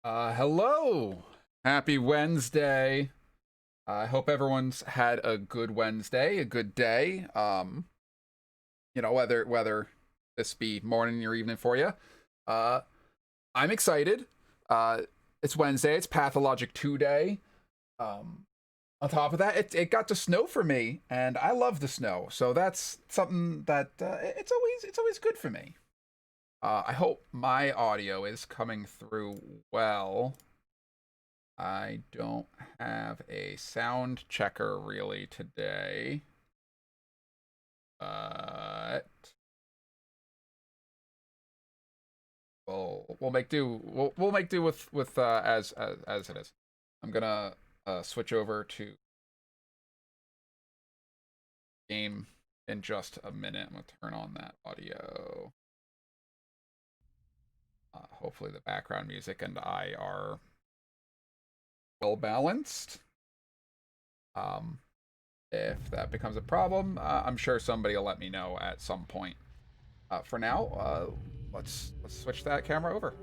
Hello. Happy Wednesday. I hope everyone's had a good Wednesday, a good day. Whether this be morning or evening for you. Uh, I'm excited. Uh, it's Wednesday. It's Pathologic 2 day. On top of that, it got to snow for me, and I love the snow. So that's something that it's always good for me. I hope my audio is coming through well. I don't have a sound checker really today, but we'll make do. We'll make do with as it is. I'm gonna switch over to game in just a minute. I'm gonna turn on that audio. Hopefully the background music and I are well balanced. If that becomes a problem, I'm sure somebody will let me know at some point. For now, let's switch that camera over.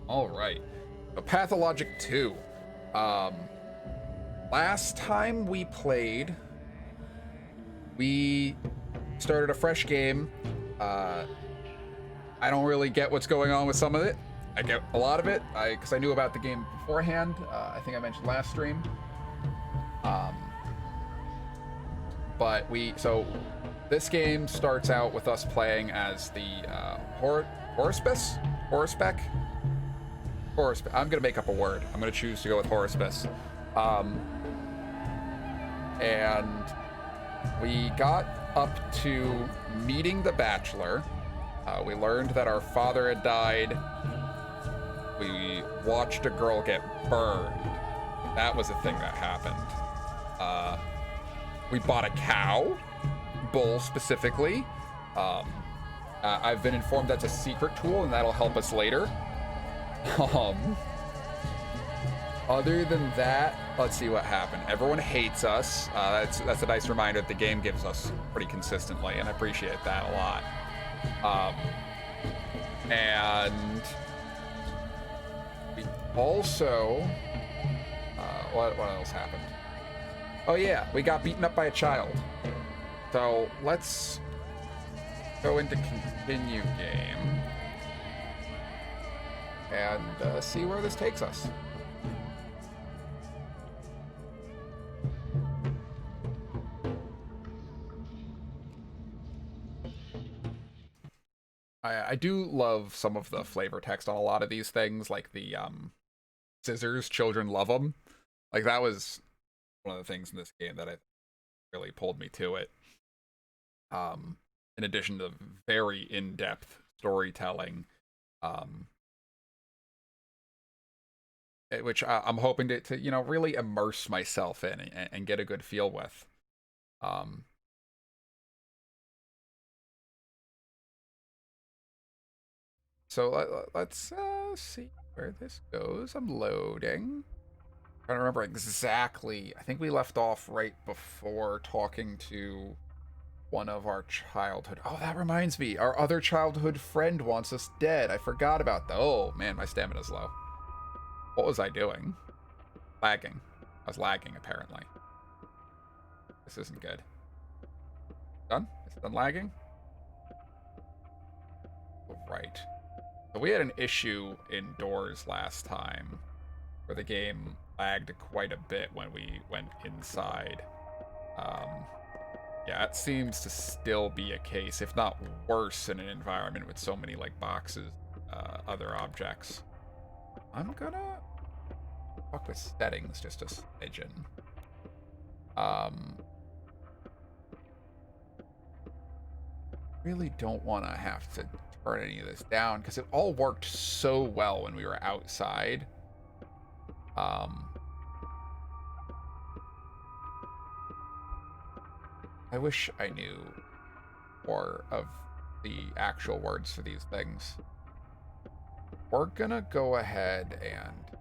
All right, so Pathologic 2. Um, Last time we played, we started a fresh game. I don't really get what's going on with some of it. I get a lot of it because I knew about the game beforehand. I think I mentioned last stream. But this game starts out with us playing as the Horospec. I'm gonna make up a word. I'm gonna choose to go with Horospec. And we got up to meeting the Bachelor. We learned that our father had died. We watched a girl get burned. That was a thing that happened. We bought a cow, bull specifically. I've been informed that's a secret tool and that'll help us later. Other than that, let's see what happened. Everyone hates us. That's a nice reminder that the game gives us pretty consistently, and I appreciate that a lot. And we also, what else happened? Oh yeah, we got beaten up by a child. So let's go into continue game and see where this takes us. I do love some of the flavor text on a lot of these things, like the scissors, children love them. Like that was one of the things in this game that I really pulled me to it. In addition to very in-depth storytelling, which I'm hoping to really immerse myself in and get a good feel with. So let's see where this goes. I'm loading. I don't remember exactly. I think we left off right before talking to one of our childhood. Oh, that reminds me. Our other childhood friend wants us dead. I forgot about that. Oh, man, my stamina's low. What was I doing? Lagging. I was lagging, apparently. This isn't good. Done? Is it done lagging? Oh, right. So we had an issue indoors last time where the game lagged quite a bit when we went inside. Yeah, it seems to still be a case, if not worse, in an environment with so many like boxes, other objects. I'm gonna fuck with settings just a smidgen. Really don't want to have to turn any of this down because it all worked so well when we were outside. I wish I knew more of the actual words for these things. We're gonna go ahead and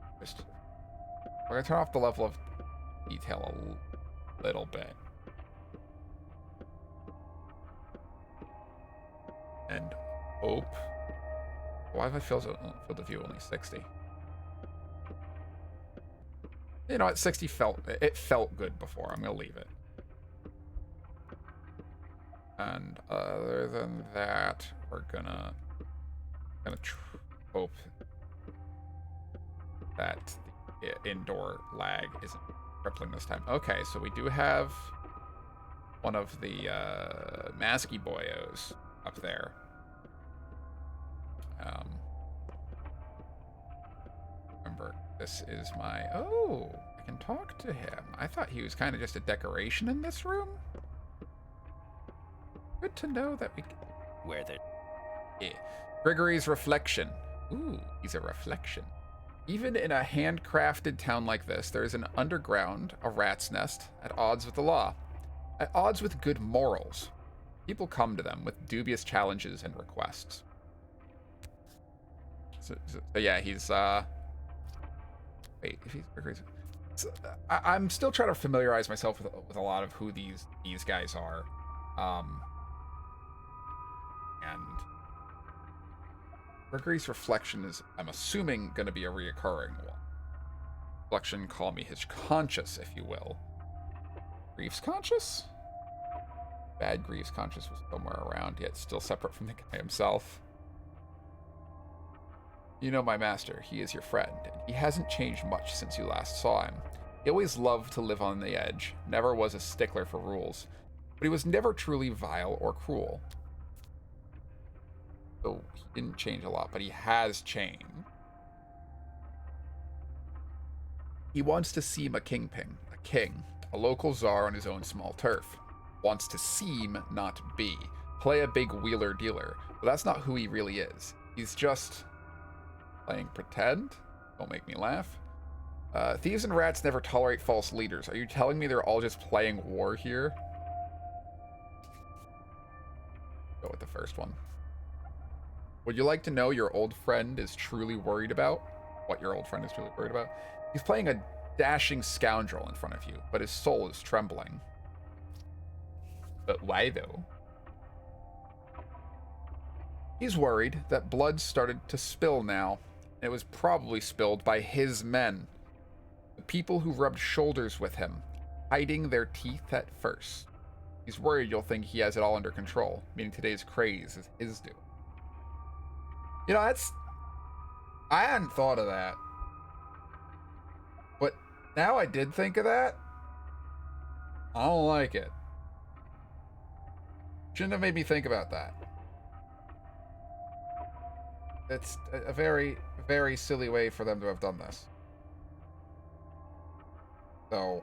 we're gonna turn off the level of detail a little bit. And hope Why have I field of view only 60? You know, at 60 it felt good before. I'm gonna leave it. And other than that, we're gonna hope that the indoor lag isn't crippling this time. Okay, so we do have one of the Masky boyos up there. Remember, this is my... Oh, I can talk to him. I thought he was kind of just a decoration in this room. Good to know that we... Where the... Yeah. Grigory's reflection. Ooh, he's a reflection. Even in a handcrafted town like this, there is an underground, a rat's nest, at odds with the law. At odds with good morals. People come to them with dubious challenges and requests. So yeah, he's, Wait, if he's Grigory's... So, I'm still trying to familiarize myself with a lot of who these guys are. And Grigory's reflection is, I'm assuming, going to be a reoccurring one. Reflection, call me his conscious, if you will. Grief's conscious? Bad Grief's conscious was somewhere around, yet still separate from the guy himself. You know my master, he is your friend, and he hasn't changed much since you last saw him. He always loved to live on the edge, never was a stickler for rules, but he was never truly vile or cruel. So he didn't change a lot, but he has changed. He wants to seem a kingpin, a king, a local czar on his own small turf. Wants to seem, not be. Play a big wheeler-dealer, but that's not who he really is. He's just playing pretend. Don't make me laugh. Thieves and rats never tolerate false leaders. Are you telling me they're all just playing war here? Go with the first one. Would you like to know your old friend is truly worried about? What your old friend is truly worried about? He's playing a dashing scoundrel in front of you, but his soul is trembling. But why, though? He's worried that blood started to spill now. It was probably spilled by his men. The people who rubbed shoulders with him, hiding their teeth at first. He's worried you'll think he has it all under control, meaning today's craze is his doing. You know, I hadn't thought of that. But now I did think of that. I don't like it. Shouldn't have made me think about that. It's a very, very silly way for them to have done this. So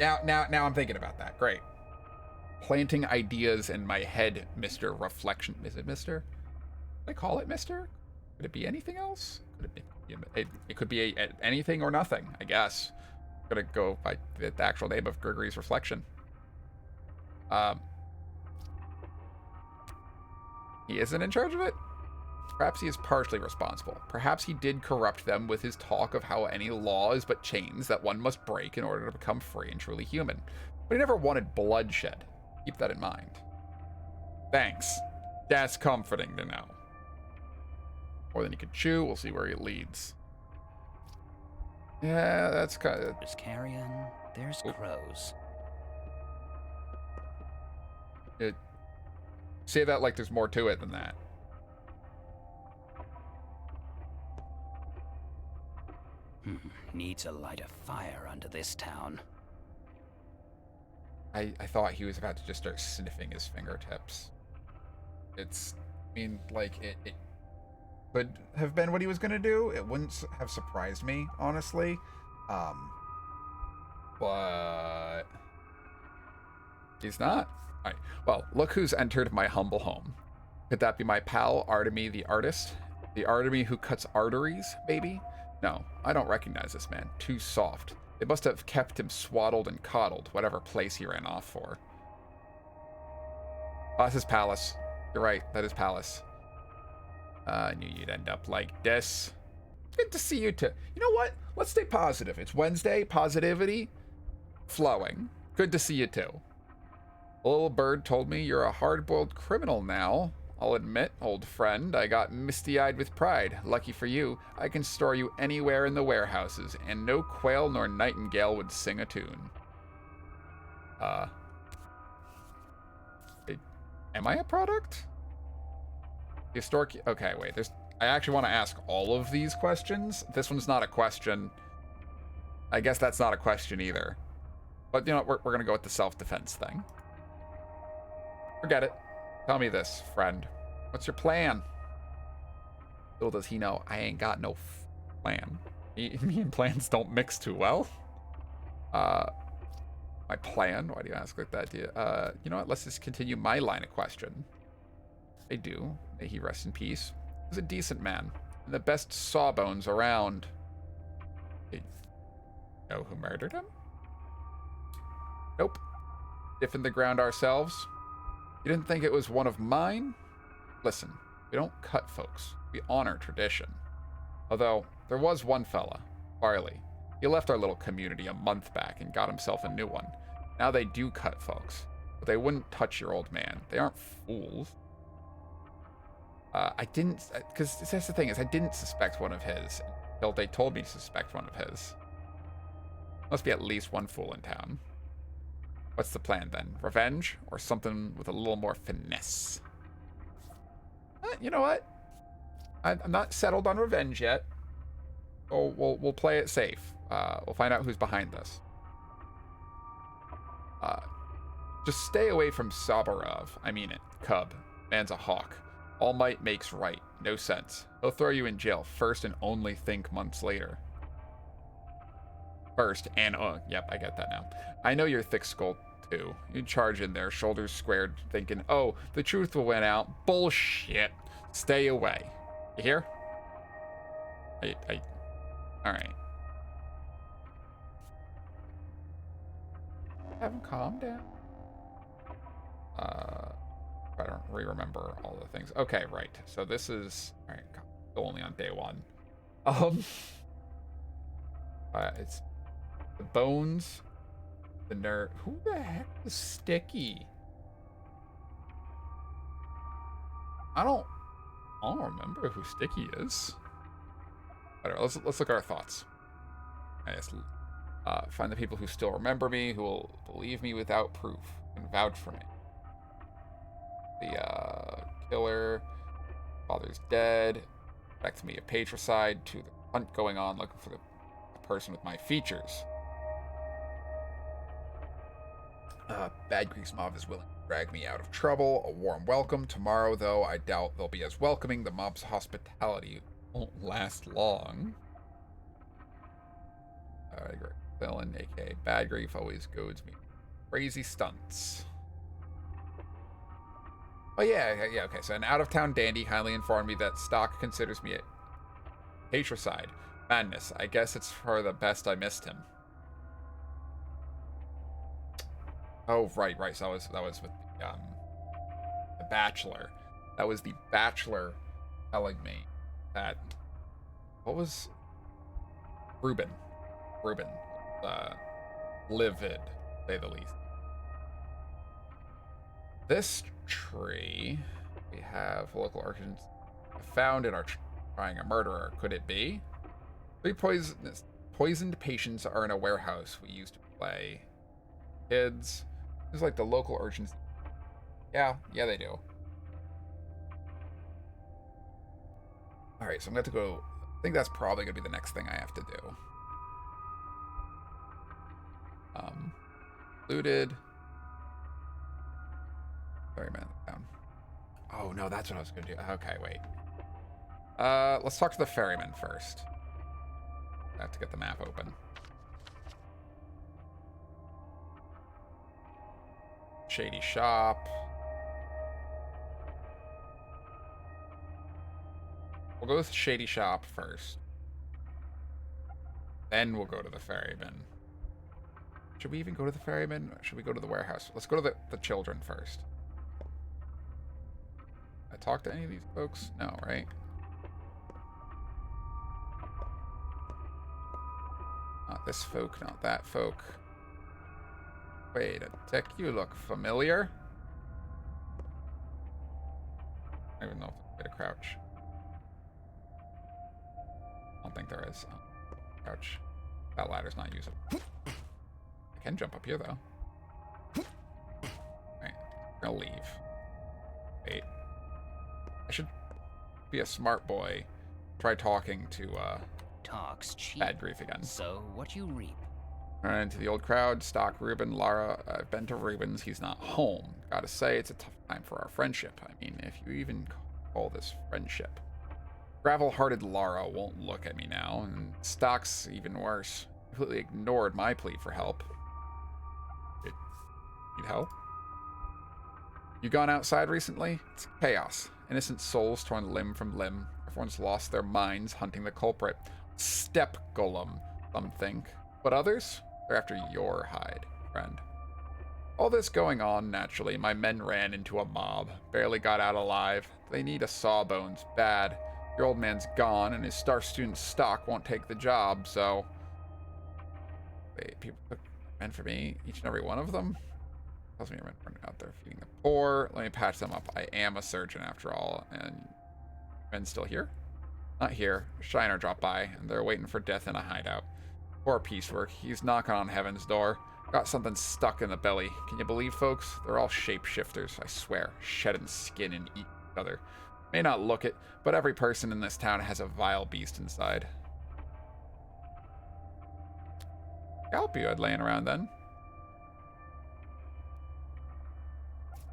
now I'm thinking about that. Great. Planting ideas in my head, Mr. Reflection. Is it Mr.? Did I call it Mr.? Could it be anything else? Could it be? It could be anything or nothing, I guess. I'm gonna go by the actual name of Grigory's Reflection. He isn't in charge of it? Perhaps he is partially responsible. Perhaps he did corrupt them with his talk of how any law is but chains that one must break in order to become free and truly human. But he never wanted bloodshed. Keep that in mind. Thanks. That's comforting to know. More than he could chew. We'll see where he leads. Yeah, that's kind of... There's carrion. There's crows. Say that like there's more to it than that. Need to light a fire under this town. I thought he was about to just start sniffing his fingertips. I mean, like, it could have been what he was going to do. It wouldn't have surprised me, honestly. But he's not. All right. Well, look who's entered my humble home. Could that be my pal, Artemy the artist? The Artemy who cuts arteries, maybe? No, I don't recognize this man. Too soft. They must have kept him swaddled and coddled, whatever place he ran off for. Oh, that's his palace. You're right, that is palace. I knew you'd end up like this. Good to see you too. You know what? Let's stay positive. It's Wednesday. Positivity flowing. Good to see you too. A little bird told me you're a hard-boiled criminal now. I'll admit, old friend, I got misty-eyed with pride. Lucky for you, I can store you anywhere in the warehouses, and no quail nor nightingale would sing a tune. Am I a product? Historic. Okay, wait. I actually want to ask all of these questions. This one's not a question. I guess that's not a question either. But you know what? We're gonna go with the self-defense thing. Forget it. Tell me this, friend. What's your plan? Little does he know, I ain't got no plan. Me and plans don't mix too well. My plan? Why do you ask like that? You know what? Let's just continue my line of question. I do. May he rest in peace. He was a decent man, and the best sawbones around. You know who murdered him? Nope. If in the ground ourselves. You didn't think it was one of mine? Listen, we don't cut folks. We honor tradition. Although, there was one fella, Barley. He left our little community a month back and got himself a new one. Now they do cut folks, but they wouldn't touch your old man. They aren't fools. I didn't, because that's the thing, is I didn't suspect one of his until they told me to suspect one of his. Must be at least one fool in town. What's the plan then? Revenge, or something with a little more finesse? You know what? I'm not settled on revenge yet. So we'll play it safe. We'll find out who's behind this. Just stay away from Sabarov. I mean it. Cub. Man's a hawk. All might makes right. No sense. He'll throw you in jail first and only think months later. First and yep, I get that now. I know you're thick-skulled too. You charge in there, shoulders squared, thinking, oh, the truth will win out. Bullshit. Stay away. You hear? All right. Have him calm down. I don't remember all the things. Okay, right. So this is all right. Still only on day one. It's the bones, the nerve. Who the heck is Sticky? I don't remember who Sticky is. Whatever. Let's look at our thoughts. I guess find the people who still remember me, who will believe me without proof and vouch for me. The killer, father's dead. Back to me a patricide, to the hunt going on, looking for the person with my features. Bad Grease mob is willing to drag me out of trouble. A warm welcome. Tomorrow, though, I doubt they'll be as welcoming. The mob's hospitality won't last long. Alright, great. Villain, aka Bad Grief, always goads me. Crazy stunts. Oh yeah, okay. So an out-of-town dandy kindly informed me that stock considers me a patricide. Madness. I guess it's for the best I missed him. Oh right. So that was with the Bachelor. That was the Bachelor telling me that. What was Ruben? Livid, to say the least. This tree we have local urchins found and are trying a murderer. Could it be? 3 poisoned patients are in a warehouse we used to play. Kids. It's like the local urchins. Yeah, they do. Alright, so I'm going to go. I think that's probably going to be the next thing I have to do. Looted. Ferryman down. Oh no, that's what I was gonna do. Okay, wait. Let's talk to the ferryman first. I have to get the map open. Shady shop. We'll go with Shady shop first. Then we'll go to the ferryman. Should we even go to the ferryman? Or should we go to the warehouse? Let's go to the children first. I talked to any of these folks? No, right? Not this folk, not that folk. Wait a tick, you look familiar. don't think there is. Oh, crouch. That ladder's not usable. I can jump up here, though. Alright, I'm gonna leave. Wait. I should be a smart boy. Try talking to, Talk's cheap. Bad Grief again. So what you reap. Run into the old crowd. Stock, Ruben, Lara. I've been to Ruben's. He's not home. Gotta say, it's a tough time for our friendship. I mean, if you even call this friendship. Gravel-hearted Lara won't look at me now, and Stock's even worse. Completely ignored my plea for help. Need help? You gone outside recently? It's chaos. Innocent souls torn limb from limb. Everyone's lost their minds hunting the culprit. Step golem, some think. But others? They're after your hide, friend. All this going on, naturally, my men ran into a mob. Barely got out alive. They need a sawbones, bad. Your old man's gone, and his star student Stock won't take the job, so... Wait, people took men for me? Each and every one of them? Tells me you're out there feeding the poor. Let me patch them up. I am a surgeon, after all, and... Men still here? Not here. Shiner dropped by, and they're waiting for death in a hideout. Poor piecework. He's knocking on heaven's door. Got something stuck in the belly. Can you believe, folks? They're all shapeshifters, I swear. Shedding skin and eat each other. May not look it, but every person in this town has a vile beast inside. Scalp you had laying around then.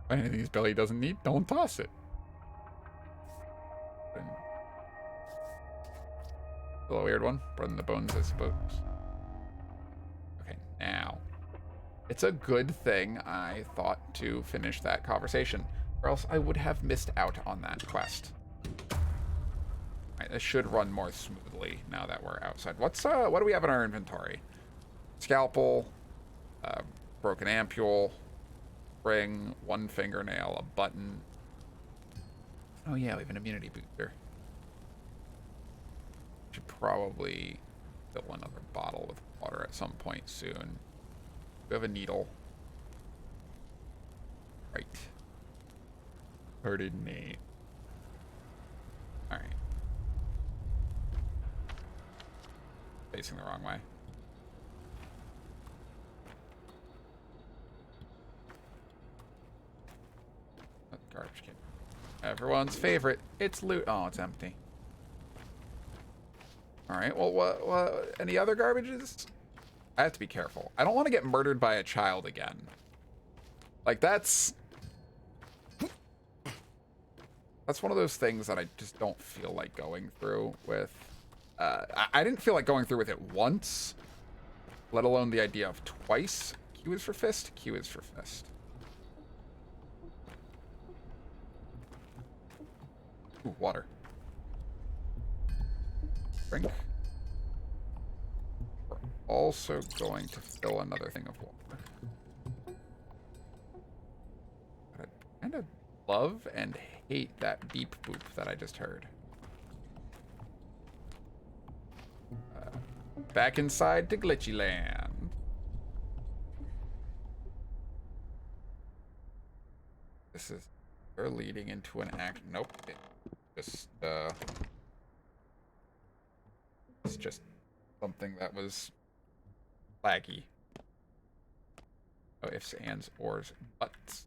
If any of these belly doesn't need, don't toss it. A little weird one. Bread in the bones, I suppose. Okay, now. It's a good thing I thought to finish that conversation, or else I would have missed out on that quest. Alright, this should run more smoothly now that we're outside. What do we have in our inventory? Scalpel, broken ampule, ring, one fingernail, a button. Oh yeah, we have an immunity booster. Should probably fill another bottle with water at some point soon. We have a needle. Right. Pardon me. Alright. Facing the wrong way. Garbage can. Everyone's favorite. It's loot. Oh, it's empty. Alright, well, what, any other garbages? I have to be careful. I don't want to get murdered by a child again. Like, that's one of those things that I just don't feel like going through with. I didn't feel like going through with it once, let alone the idea of twice. Q is for fist, Q is for fist. Ooh, water. Drink. We're also going to fill another thing of water. I kind of love and hate that beep boop that I just heard. Back inside to Glitchy Land. This is... They're leading into an act... Nope. It's just something that was laggy. Oh, ifs, ands, ors, buts.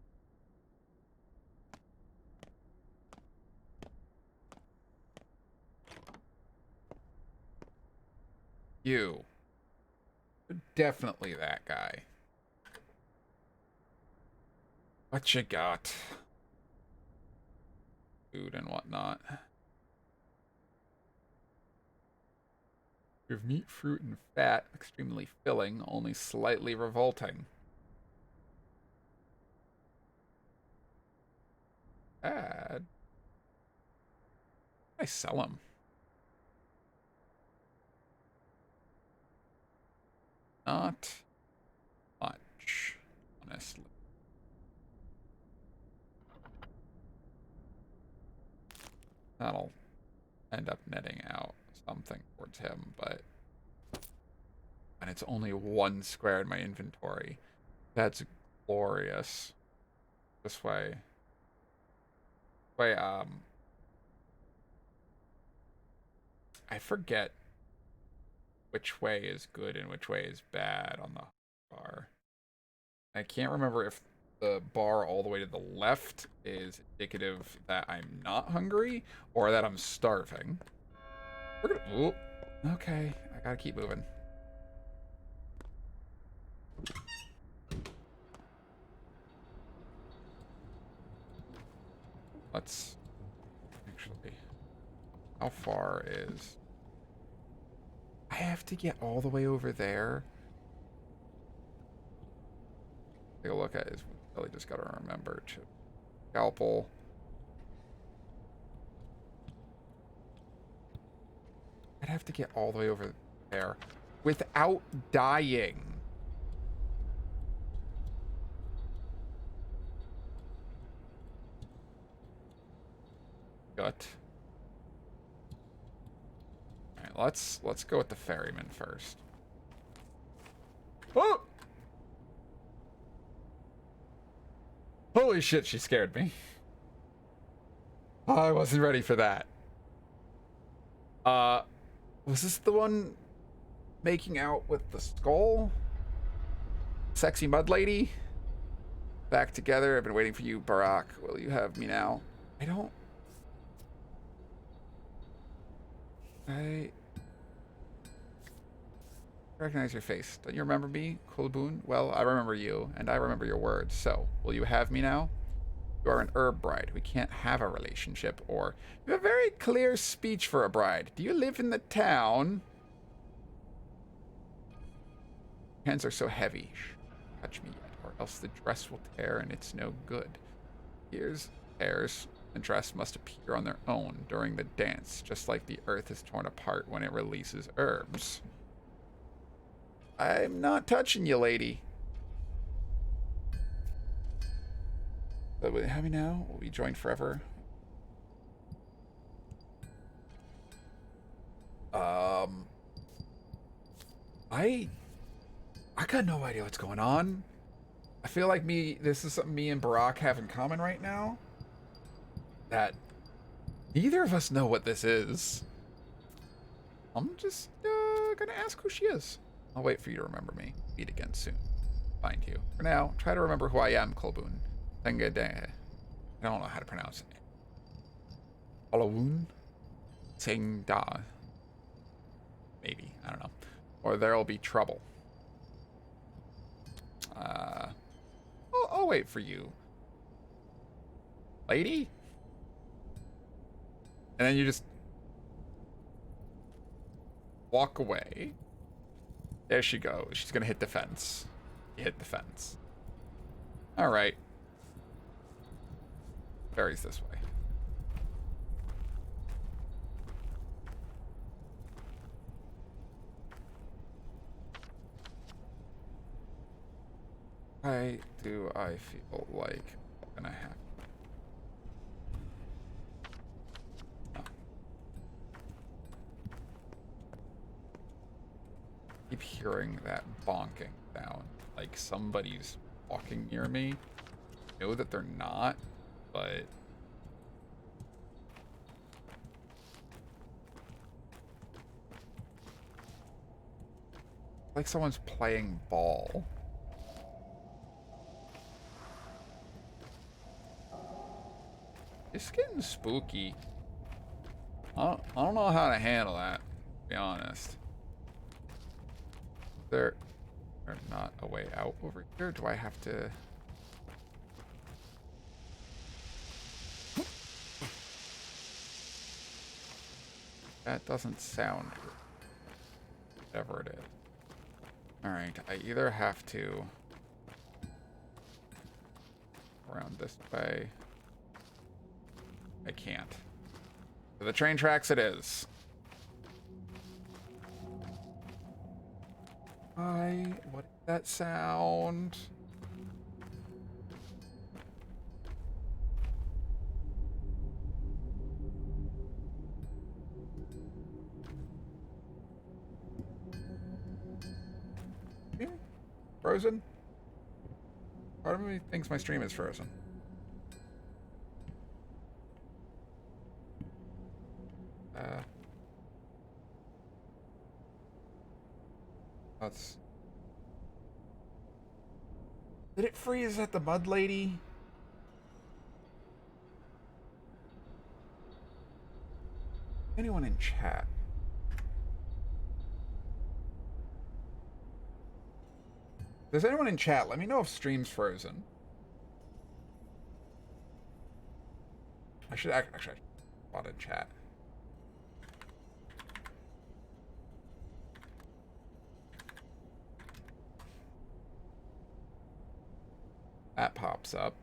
You. You're definitely that guy. What you got? Food and whatnot. You have meat, fruit, and fat. Extremely filling, only slightly revolting. Bad. I sell them. Not much, honestly. That'll end up netting out something towards him, but... And it's only one square in my inventory. That's glorious. This way... I forget which way is good and which way is bad on the bar. I can't remember if the bar all the way to the left is indicative that I'm not hungry or that I'm starving. We're gonna. Ooh, okay, I gotta keep moving. Let's actually. How far is. I have to get all the way over there. Take a look at is really just gotta remember to scalpel. I'd have to get all the way over there without dying. Gut. All right, let's go with the ferryman first. Oh! Holy shit, she scared me. I wasn't ready for that. Was this the one making out with the skull? Sexy mud lady? Back together. I've been waiting for you, Barack. Will you have me now? I recognize your face. Don't you remember me, Kulbun? Well, I remember you, and I remember your words. So, will you have me now? You are an herb bride. We can't have a relationship, or... You have a very clear speech for a bride. Do you live in the town? Hands are so heavy. Shh, touch me yet, or else the dress will tear and it's no good. Here's tears. The dress must appear on their own during the dance, just like the earth is torn apart when it releases herbs. I'm not touching you, lady. But will you have me now? Will we join forever? I got no idea what's going on. I feel like this is something me and Barack have in common right now. That neither of us know what this is. I'm just gonna ask who she is. I'll wait for you to remember me. Meet again soon. Find you. For now, try to remember who I am, Kolbun. Tengade. I don't know how to pronounce it. Olawun? Sengda. Maybe. I don't know. Or there'll be trouble. I'll wait for you. Lady? And then you just walk away. There she goes. She's gonna hit the fence. You hit the fence. Alright. Ferry's this way. Why do I feel like I'm gonna have... Oh. Keep hearing that bonking sound. Like somebody's walking near me. I know that they're not, but... like someone's playing ball. It's getting spooky. I don't know how to handle that, to be honest. There's not a way out over here? Do I have to... That doesn't sound good. Whatever it is. Alright, I either have to... around this way... I can't. So the train tracks it is. What did that sound? Yeah. Frozen? Part of me thinks my stream is frozen. That's... Did it freeze at the Mud Lady? Anyone in chat? Does anyone in chat? Let me know if stream's frozen. I should actually bot in chat. That pops up.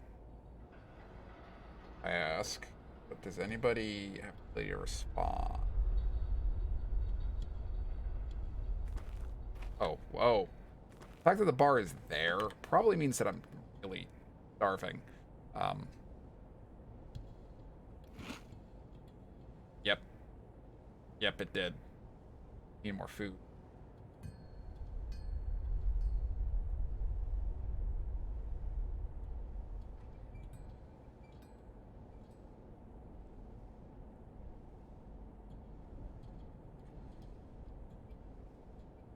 I ask, but does anybody have the ability to respond? Oh, whoa. The fact that the bar is there probably means that I'm really starving. Yep. Yep, it did. Need more food.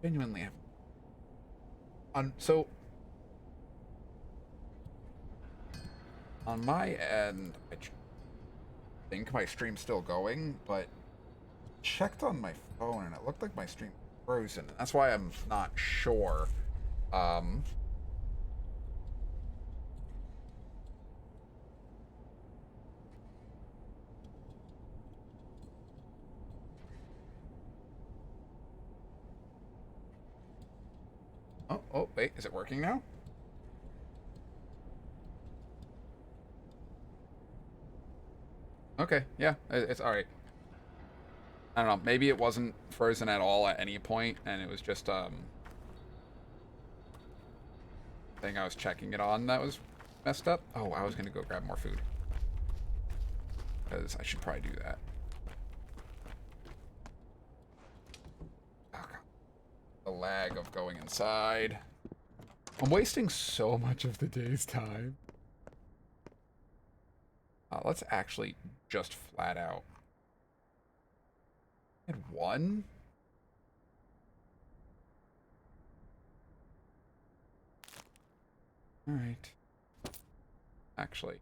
Genuinely have... So... On my end, I think my stream's still going, but checked on my phone and it looked like my stream was frozen. That's why I'm not sure. Oh, wait, is it working now? Okay, yeah, it's alright. I don't know, maybe it wasn't frozen at all at any point, and it was just, thing I was checking it on that was messed up. Oh, I was gonna go grab more food. Because I should probably do that. Oh, God. The lag of going inside. I'm wasting so much of the day's time. Let's actually just flat out. Hit one? Alright. Actually.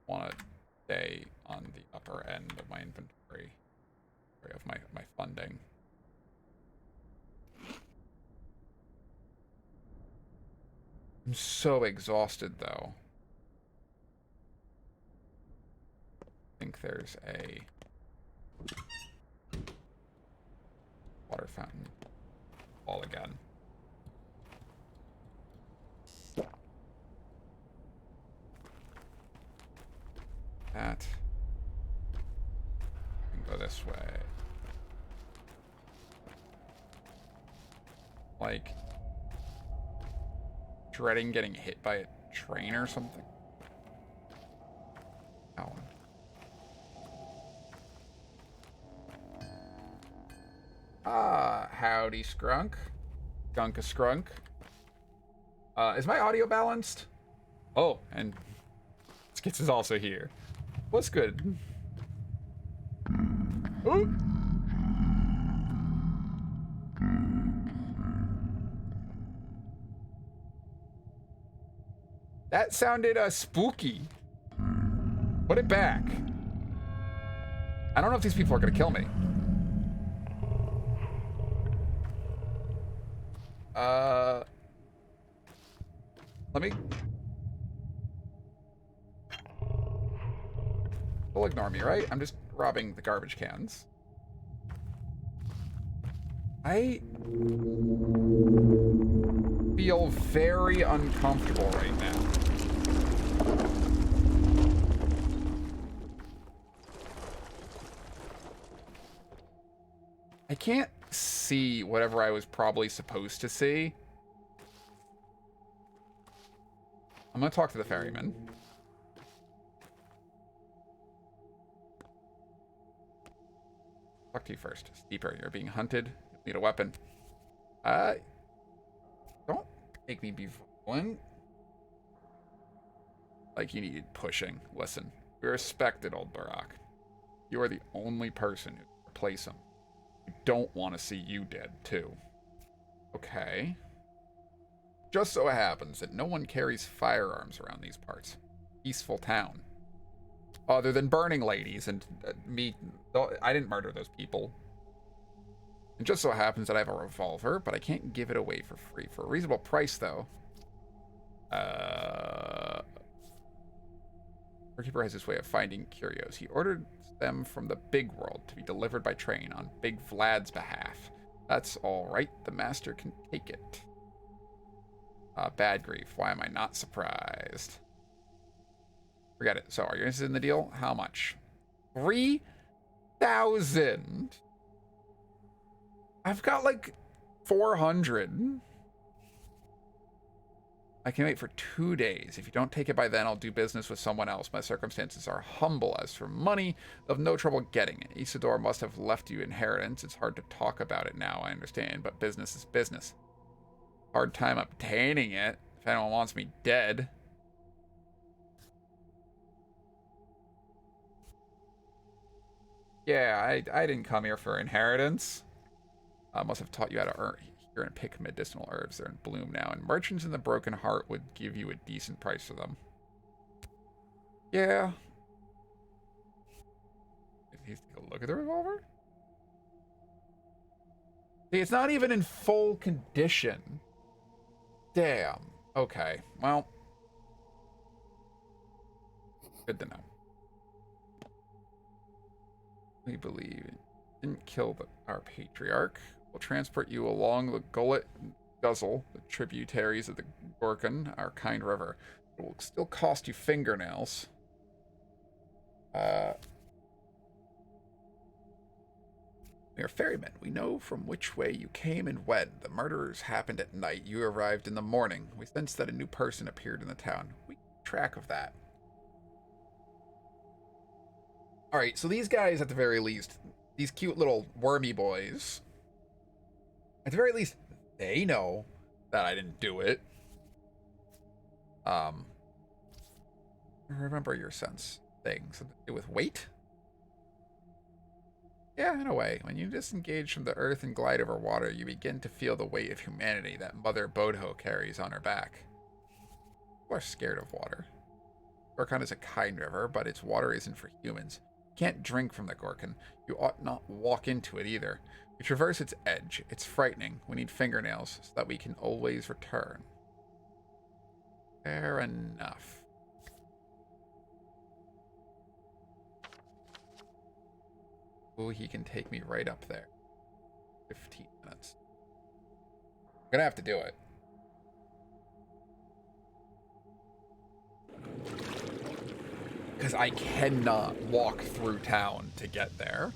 Want to stay on the upper end of my inventory. Of my funding. I'm so exhausted, though. I think there's a water fountain. All again. That. Can go this way. Like, dreading getting hit by a train or something. Oh. Howdy, Scrunk. Gunka Scrunk. Is my audio balanced? Oh, and Skits is also here. What's good? Ooh. That sounded spooky. Put it back. I don't know if these people are gonna kill me. Let me... They'll ignore me, right? I'm just robbing the garbage cans. I feel very uncomfortable right now. I can't see whatever I was probably supposed to see. I'm gonna talk to the ferryman. Talk to you first. Steeper, you're being hunted. You need a weapon. Don't make me be violent. Like you needed pushing. Listen, we respected old Barak. You are the only person who could replace him. We don't want to see you dead, too. Okay. Just so happens that no one carries firearms around these parts. Peaceful town. Other than burning ladies and me. I didn't murder those people. It just so happens that I have a revolver, but I can't give it away for free. For a reasonable price, though. Storekeeper has this way of finding curios. He ordered them from the big world to be delivered by train on Big Vlad's behalf. That's all right. The master can take it. Bad grief. Why am I not surprised? Forget it. So, are you interested in the deal? How much? 3,000. I've got like 400. I can wait for 2 days. If you don't take it by then, I'll do business with someone else. My circumstances are humble. As for money, I'll have no trouble getting it. Isidore must have left you inheritance. It's hard to talk about it now, I understand, but business is business. Hard time obtaining it, if anyone wants me dead. Yeah, I didn't come here for inheritance. I must have taught you how to earn here and pick medicinal herbs. They're in bloom now, and merchants in the Broken Heart would give you a decent price for them. Yeah. Did he take a look at the revolver? See, it's not even in full condition. Damn. Okay. Well. Good to know. We believe it didn't kill our patriarch. We'll transport you along the Gullet and Guzzle, the tributaries of the Gorgon, our kind river. It will still cost you fingernails. We are ferrymen. We know from which way you came and when. The murders happened at night. You arrived in the morning. We sensed that a new person appeared in the town. We keep track of that. Alright, so these guys, at the very least, these cute little wormy boys, at the very least, they know that I didn't do it. Remember your sense thing. Something to do with weight? Yeah, in a way. When you disengage from the earth and glide over water, you begin to feel the weight of humanity that Mother Bodho carries on her back. People are scared of water. Gorkon is a kind river, but its water isn't for humans. You can't drink from the Gorkon. You ought not walk into it either. We traverse its edge. It's frightening. We need fingernails so that we can always return. Fair enough. Oh, he can take me right up there. 15 minutes. I'm gonna have to do it. Because I cannot walk through town to get there.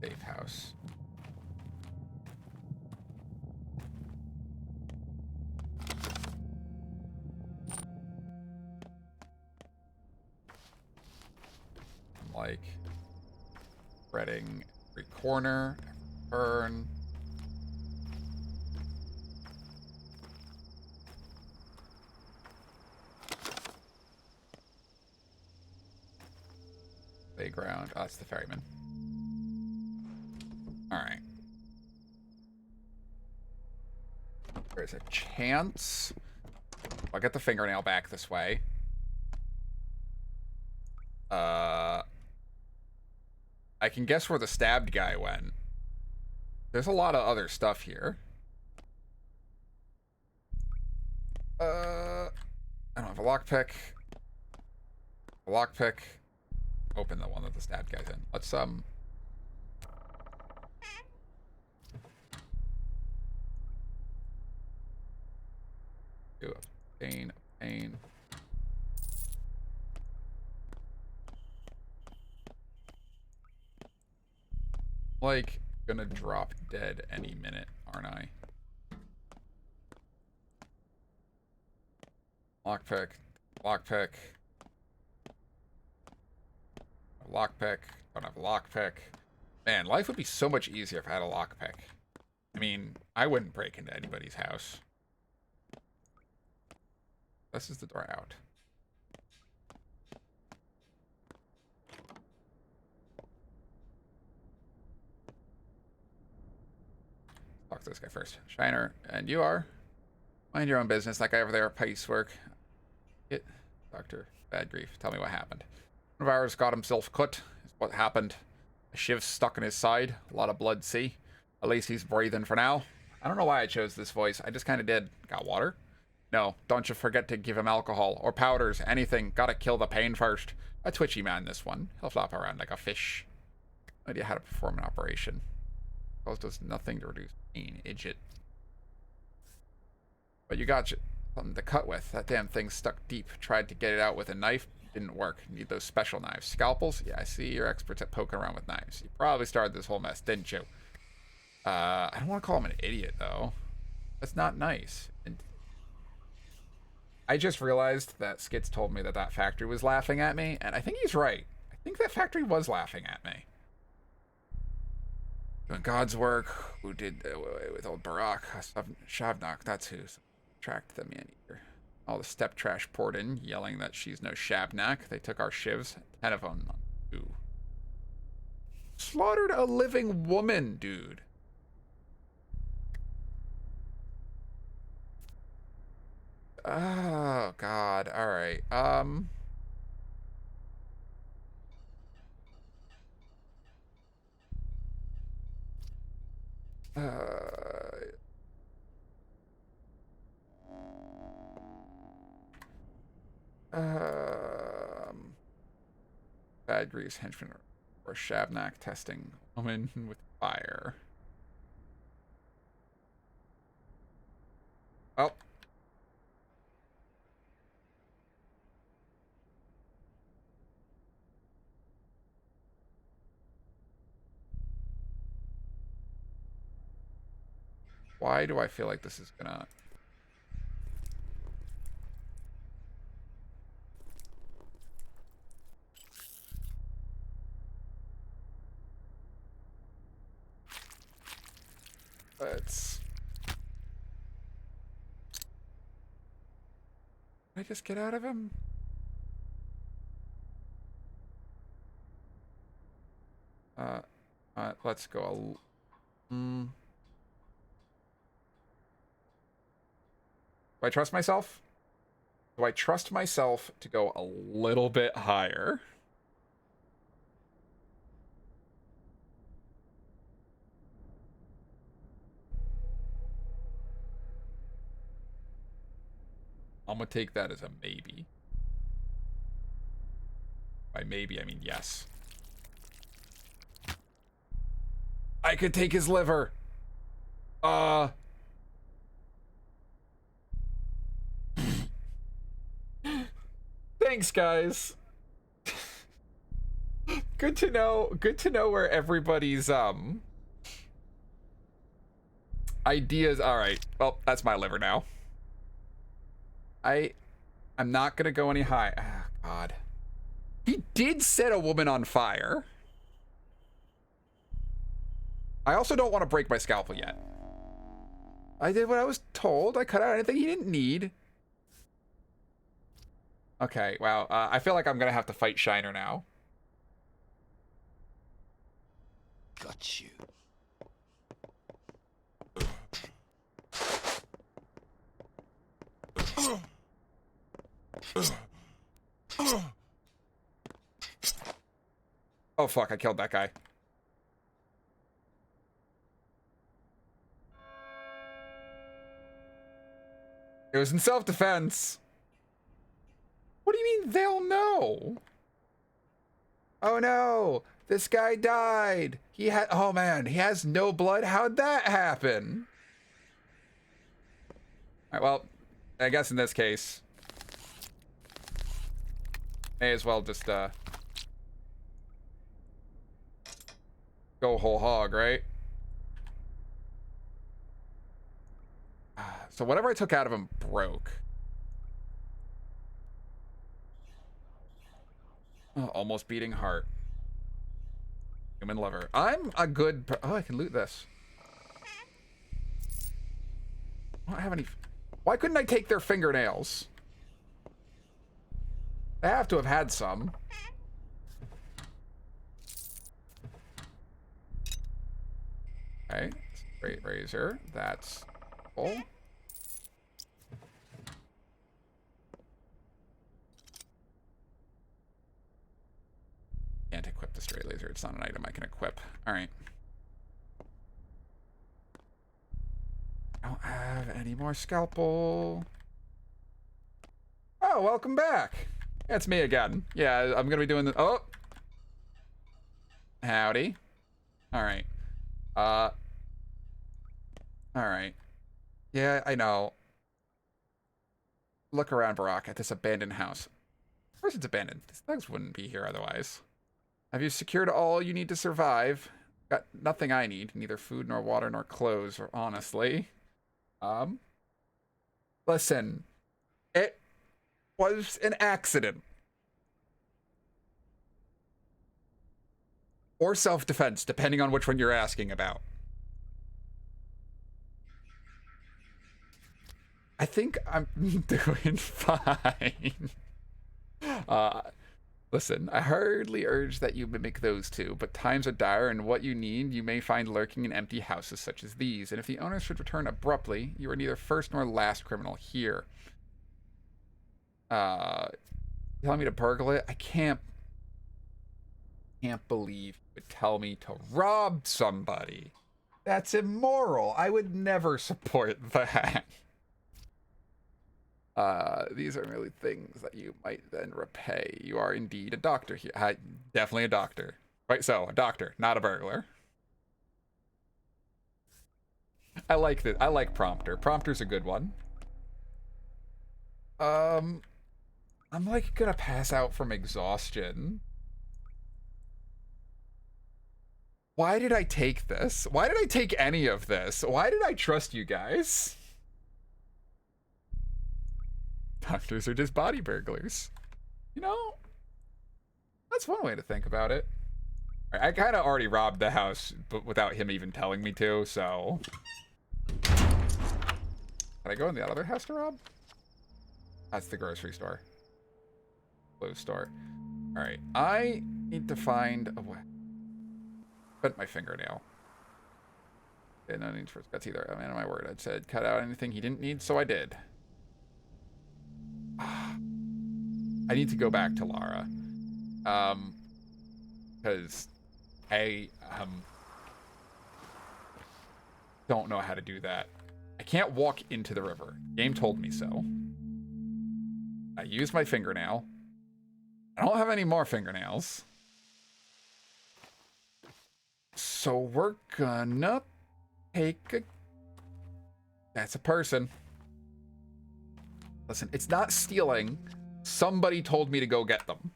Safe house. I'm like spreading every corner, every turn. Playground. Oh, that's the ferryman. Alright. There's a chance I'll get the fingernail back this way. I can guess where the stabbed guy went. There's a lot of other stuff here. I don't have a lockpick. A lockpick. Open the one that the stabbed guy's in. Let's do obtain. Like, gonna drop dead any minute, aren't I? Lockpick. Lockpick. Lockpick. Don't have a lockpick. Man, life would be so much easier if I had a lockpick. I mean, I wouldn't break into anybody's house. This is the door out. Talk to this guy first. Shiner, and you are? Mind your own business. That guy over there at Pice work. It. Doctor, bad grief. Tell me what happened. One of ours got himself cut. Is what happened. A shiv stuck in his side. A lot of blood, see? At least he's breathing for now. I don't know why I chose this voice. I just kind of did. Got water? No, don't you forget to give him alcohol. Or powders. Anything. Gotta kill the pain first. A twitchy man, this one. He'll flop around like a fish. No idea how to perform an operation. Does nothing to reduce pain, idiot. But you got something to cut with. That damn thing stuck deep. Tried to get it out with a knife. Didn't work. Need those special knives. Scalpels? Yeah, I see you're experts at poking around with knives. You probably started this whole mess, didn't you? I don't want to call him an idiot, though. That's not nice. And I just realized that Skits told me that that factory was laughing at me, and I think he's right. I think that factory was laughing at me. Doing God's work. Who did with old Barak? Shavnak, that's who tracked the man eater. All the step trash poured in, yelling that she's no Shavnak. They took our shivs. 10 of them. Ooh. Slaughtered a living woman, dude. Oh, God. All right. Bad grease henchman or Shavnak testing woman with fire. Oh. Why do I feel like this is gonna... Let's... Did I just get out of him? Let's go. Do I trust myself? Do I trust myself to go a little bit higher? I'm gonna take that as a maybe. By maybe, I mean yes. I could take his liver. Thanks, guys. Good to know. Good to know where everybody's ideas. All right. Well, that's my liver now. I'm not gonna go any high. Oh, God. He did set a woman on fire. I also don't want to break my scalpel yet. I did what I was told. I cut out anything he didn't need. Okay, wow. I feel like I'm gonna have to fight Shiner now. Got you. Oh, fuck. I killed that guy. It was in self-defense. What do you mean they'll know? Oh no, this guy died. He had, oh man, he has no blood. How'd that happen? All right, well, I guess in this case, may as well just go whole hog, right? So whatever I took out of him broke. Oh, almost beating heart. Human liver. I'm a good... Oh, I can loot this. I don't have any... Why couldn't I take their fingernails? They have to have had some. Okay, straight razor. That's full. Can't equip the straight laser. It's not an item I can equip. All right. I don't have any more scalpel. Oh, welcome back. It's me again. Yeah, I'm gonna be doing the. Oh, howdy. All right. All right. Yeah, I know. Look around, Barack, at this abandoned house. Of course it's abandoned. These thugs wouldn't be here otherwise. Have you secured all you need to survive? Got nothing I need. Neither food, nor water, nor clothes, or honestly. Listen. It was an accident. Or self-defense, depending on which one you're asking about. I think I'm doing fine. Listen, I hardly urge that you mimic those two, but times are dire, and what you need you may find lurking in empty houses such as these. And if the owners should return abruptly, you are neither first nor last criminal here. Telling me to burgle it? I can't believe you would tell me to rob somebody. That's immoral. I would never support that. These are merely things that you might then repay. You are indeed a doctor here. Definitely a doctor. Right, so, a doctor, not a burglar. I like that. I like prompter. Prompter's a good one. I'm like gonna pass out from exhaustion. Why did I take this? Why did I take any of this? Why did I trust you guys? Doctors are just body burglars. You know, that's one way to think about it. I kind of already robbed the house, but without him even telling me to, so... Can I go in the other house to rob? That's the grocery store. Clothes store. Alright, I need to find a way. Cut my fingernail. Okay, no need for guts either. I mean, my word. I said cut out anything he didn't need, so I did. I need to go back to Lara. Because I don't know how to do that. I can't walk into the river. Game told me so. I used my fingernail. I don't have any more fingernails. So we're gonna take a... That's a person. Listen, it's not stealing. Somebody told me to go get them.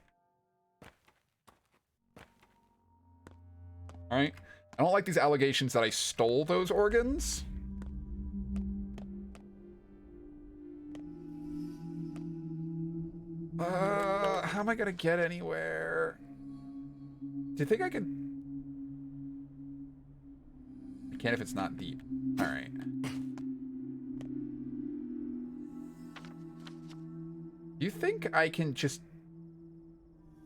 Alright? I don't like these allegations that I stole those organs. How am I gonna get anywhere? Do you think I could... I can't if it's not deep. Alright. Do you think I can just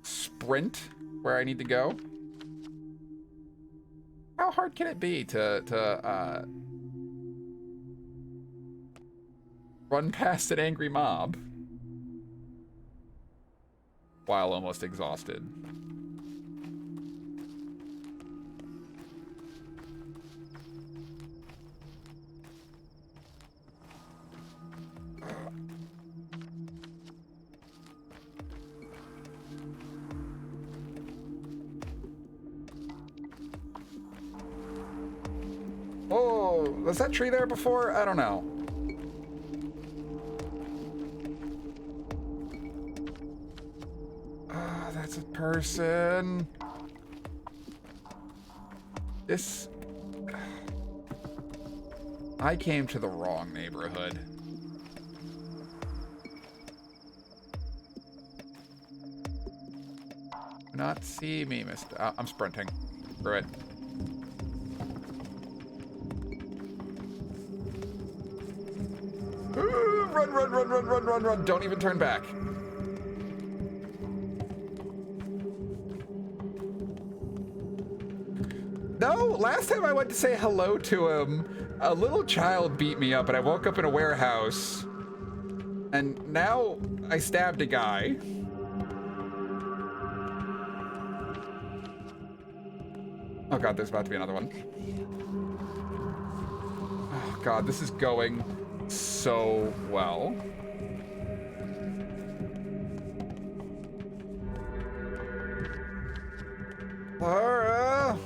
sprint where I need to go? How hard can it be to run past an angry mob while almost exhausted? Oh, was that tree there before? I don't know. Ah, that's a person. This... I came to the wrong neighborhood. Do not see me, Mr. I'm sprinting. Screw it. Run, run, run, run, run, run, run. Don't even turn back. No, last time I went to say hello to him, a little child beat me up and I woke up in a warehouse. And now I stabbed a guy. Oh god, there's about to be another one. Oh god, this is going so well. Laura!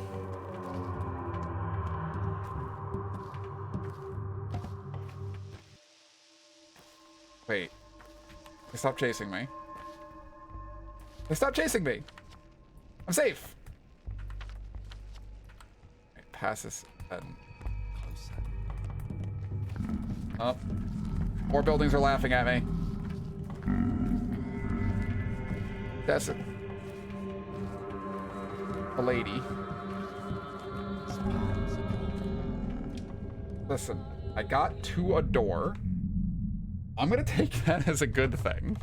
Wait. They stopped chasing me. They stopped chasing me! I'm safe! Wait, pass this then. Oh. More buildings are laughing at me. That's it. A lady. Listen, I got to a door. I'm gonna take that as a good thing.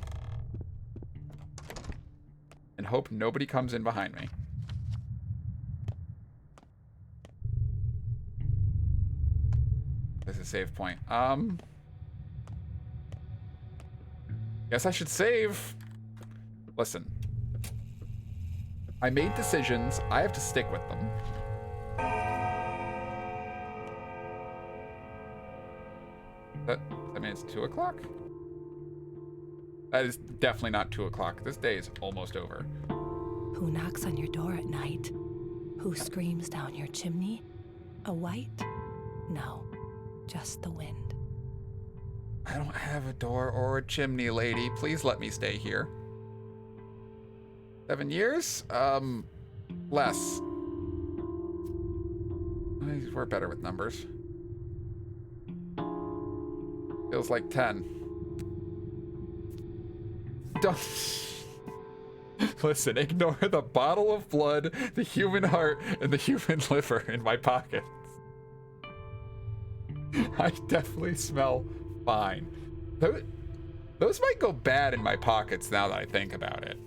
And hope nobody comes in behind me. This is a save point. Guess I should save. Listen. I made decisions. I have to stick with them. I mean, it's 2 o'clock? That is definitely not 2 o'clock. This day is almost over. Who knocks on your door at night? Who screams down your chimney? A white? No, just the wind. I don't have a door or a chimney, lady. Please let me stay here. 7 years? Less. We're better with numbers. Feels like 10. Don't... Listen, ignore the bottle of blood, the human heart, and the human liver in my pockets. I definitely smell fine. Those might go bad in my pockets now that I think about it.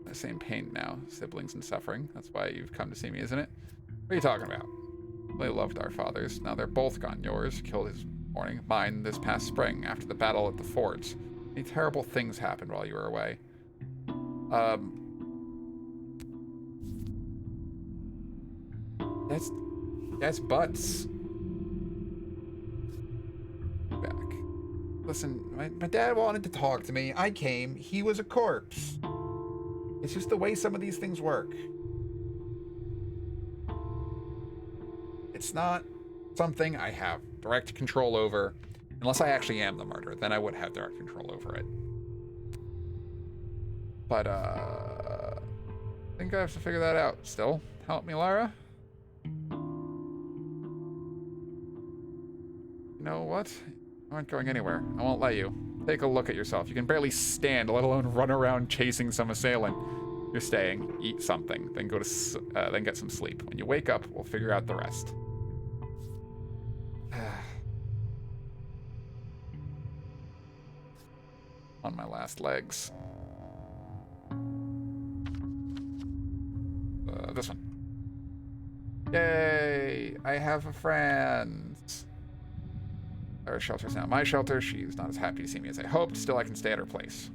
The same pain now, siblings and suffering. That's why you've come to see me, isn't it? What are you talking about? They loved our fathers. Now they're both gone. Yours killed his morning, mine this past spring after the battle at the forts. Many terrible things happened while you were away. That's butts. Back. Listen, my dad wanted to talk to me. I came. He was a corpse. It's just the way some of these things work. It's not something I have direct control over. Unless I actually am the murderer, then I would have direct control over it. But, I think I have to figure that out still. Help me, Lara? You know what? You aren't going anywhere. I won't let you. Take a look at yourself. You can barely stand, let alone run around chasing some assailant. You're staying. Eat something. Then go to, then get some sleep. When you wake up, we'll figure out the rest. On my last legs. This one. Yay! I have a friend. Our shelter's now my shelter. She's not as happy to see me as I hoped. Still, I can stay at her place.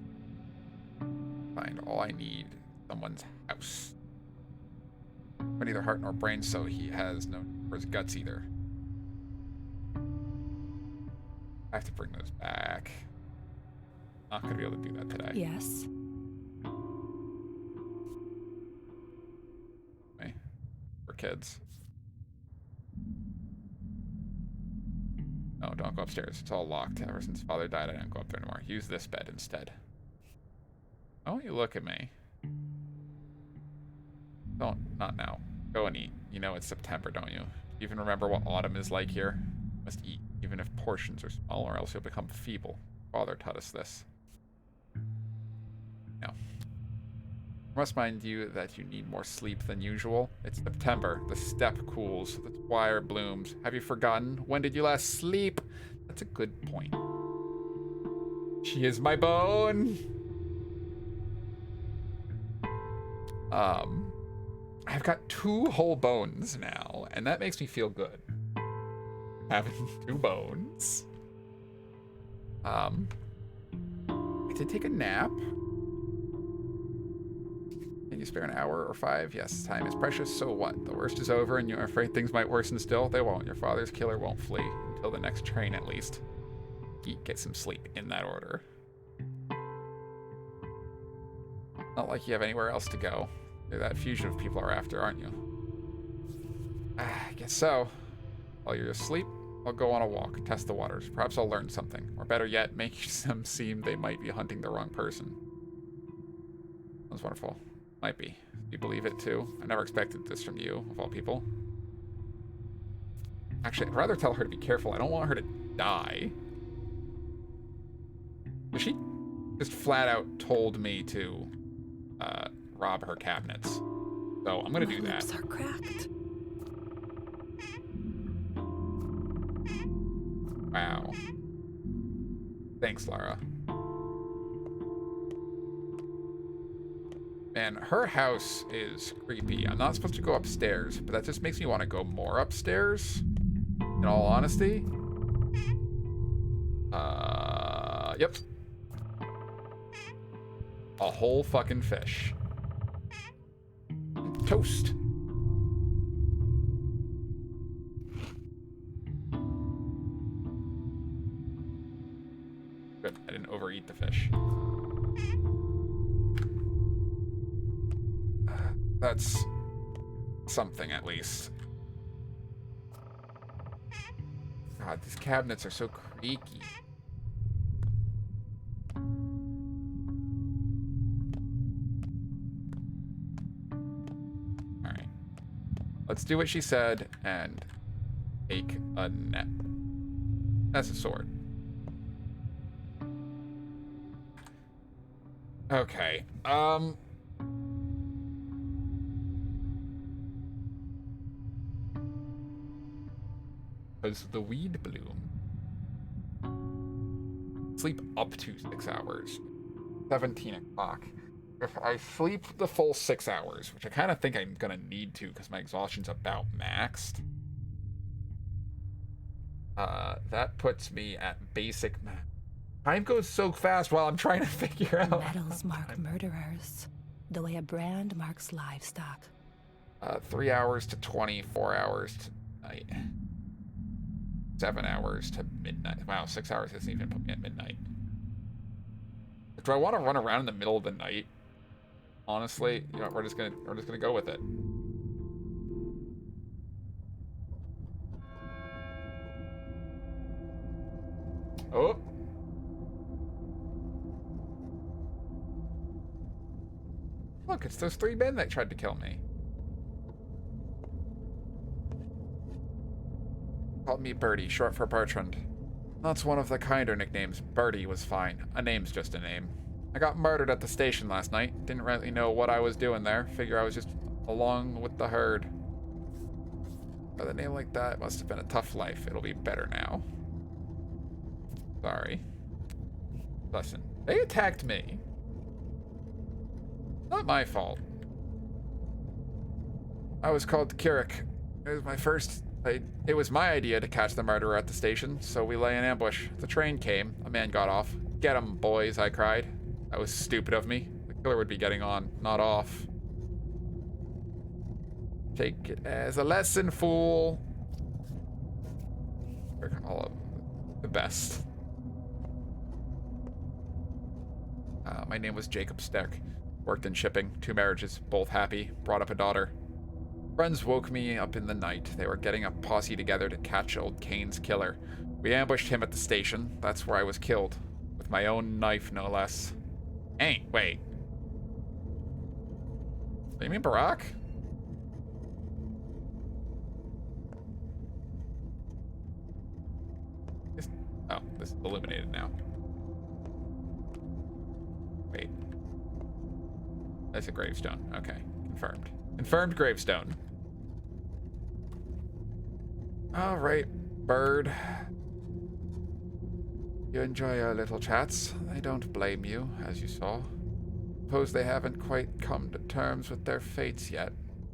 Find all I need. Someone's house. But neither heart nor brain, so he has no for his guts either. I have to bring those back. Not gonna be able to do that today. Yes. Okay. For kids. No, don't go upstairs. It's all locked. Ever since father died, I don't go up there anymore. Use this bed instead. Why don't you look at me? Don't, not now. Go and eat. You know it's September, don't you? Even remember what autumn is like here? You must eat, even if portions are small, or else you'll become feeble. Father taught us this. No. I must mind you that you need more sleep than usual. It's September. The steppe cools. The twire blooms. Have you forgotten? When did you last sleep? That's a good point. She is my bone. Um, I've got 2 whole bones now, and that makes me feel good. Having 2 bones. I did take a nap. Can you spare an hour or 5? Yes, time is precious, so what? The worst is over and you're afraid things might worsen still? They won't. Your father's killer won't flee. Until the next train, at least. Eat, get some sleep, in that order. Not like you have anywhere else to go. You're that fugitive people are after, aren't you? I guess so. While you're asleep, I'll go on a walk, test the waters. Perhaps I'll learn something. Or better yet, make them seem they might be hunting the wrong person. Sounds wonderful. Might be. Do you believe it too? I never expected this from you, of all people. Actually, I'd rather tell her to be careful. I don't want her to die. She just flat out told me to rob her cabinets. So I'm gonna do that. My lips are cracked. Wow. Thanks, Lara. Man, her house is creepy. I'm not supposed to go upstairs, but that just makes me want to go more upstairs. In all honesty. Yep. A whole fucking fish. Toast. Good, I didn't overeat the fish. That's something, at least. God, these cabinets are so creaky. Alright. Let's do what she said and take a net. That's a sword. Okay. Does the weed bloom? Sleep up to 6 hours. 17 o'clock. If I sleep the full 6 hours, which I kind of think I'm gonna need to because my exhaustion's about maxed, that puts me at basic. Time goes so fast while I'm trying to figure out. Medals mark murderers, the way a brand marks livestock. 3 hours to 24 hours to night. 7 hours to midnight. Wow, 6 hours doesn't even put me at midnight. Do I want to run around in the middle of the night? Honestly, you know, we're just gonna go with it. Oh. Look, it's those 3 men that tried to kill me. Called me Birdie, short for Bertrand. That's one of the kinder nicknames. Birdie was fine. A name's just a name. I got murdered at the station last night. Didn't really know what I was doing there. Figure I was just along with the herd. With a name like that, it must have been a tough life. It'll be better now. Sorry. Listen, they attacked me. Not my fault. I was called Kirik. It was my first... It was my idea to catch the murderer at the station, so we lay in ambush. The train came. A man got off. Get him, boys, I cried. That was stupid of me. The killer would be getting on, not off. Take it as a lesson, fool. They're all the best. My name was Jacob Sterk. Worked in shipping, 2 marriages, both happy, brought up a daughter. Friends woke me up in the night. They were getting a posse together to catch old Kane's killer. We ambushed him at the station. That's where I was killed. With my own knife, no less. Hey, wait. You mean Barack? Oh, this is illuminated now. Wait. That's a gravestone. Okay, confirmed. Confirmed gravestone. All right, bird. You enjoy our little chats. I don't blame you, as you saw. Suppose they haven't quite come to terms with their fates yet.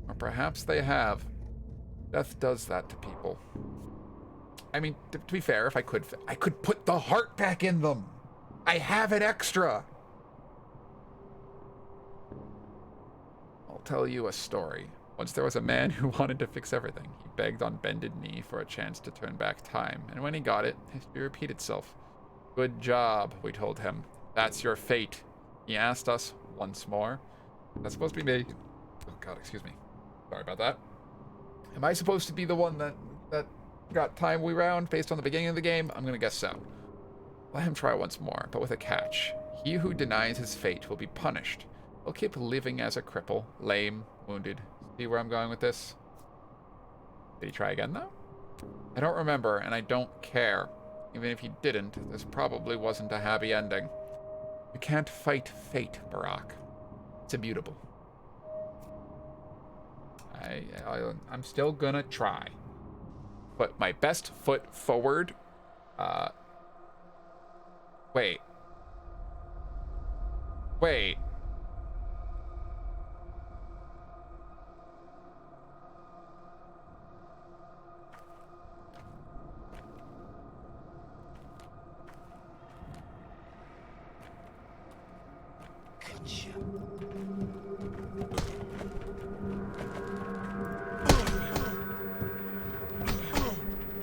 Or perhaps they have. Death does that to people. I mean, to be fair, if I could put the heart back in them. I have it extra. I'll tell you a story. Once there was a man who wanted to fix everything. He begged on bended knee for a chance to turn back time. And when he got it, history repeated itself. Good job, we told him. That's your fate. He asked us once more. That's supposed to be me. Oh, God, excuse me. Sorry about that. Am I supposed to be the one that got time we round based on the beginning of the game? I'm going to guess so. Let him try once more, but with a catch. He who denies his fate will be punished. He'll keep living as a cripple, lame, wounded. See where I'm going with this? Did he try again, though? I don't remember, and I don't care. Even if he didn't, this probably wasn't a happy ending. You can't fight fate, Barack. It's immutable. I'm still gonna try. Put my best foot forward. Wait. Wait.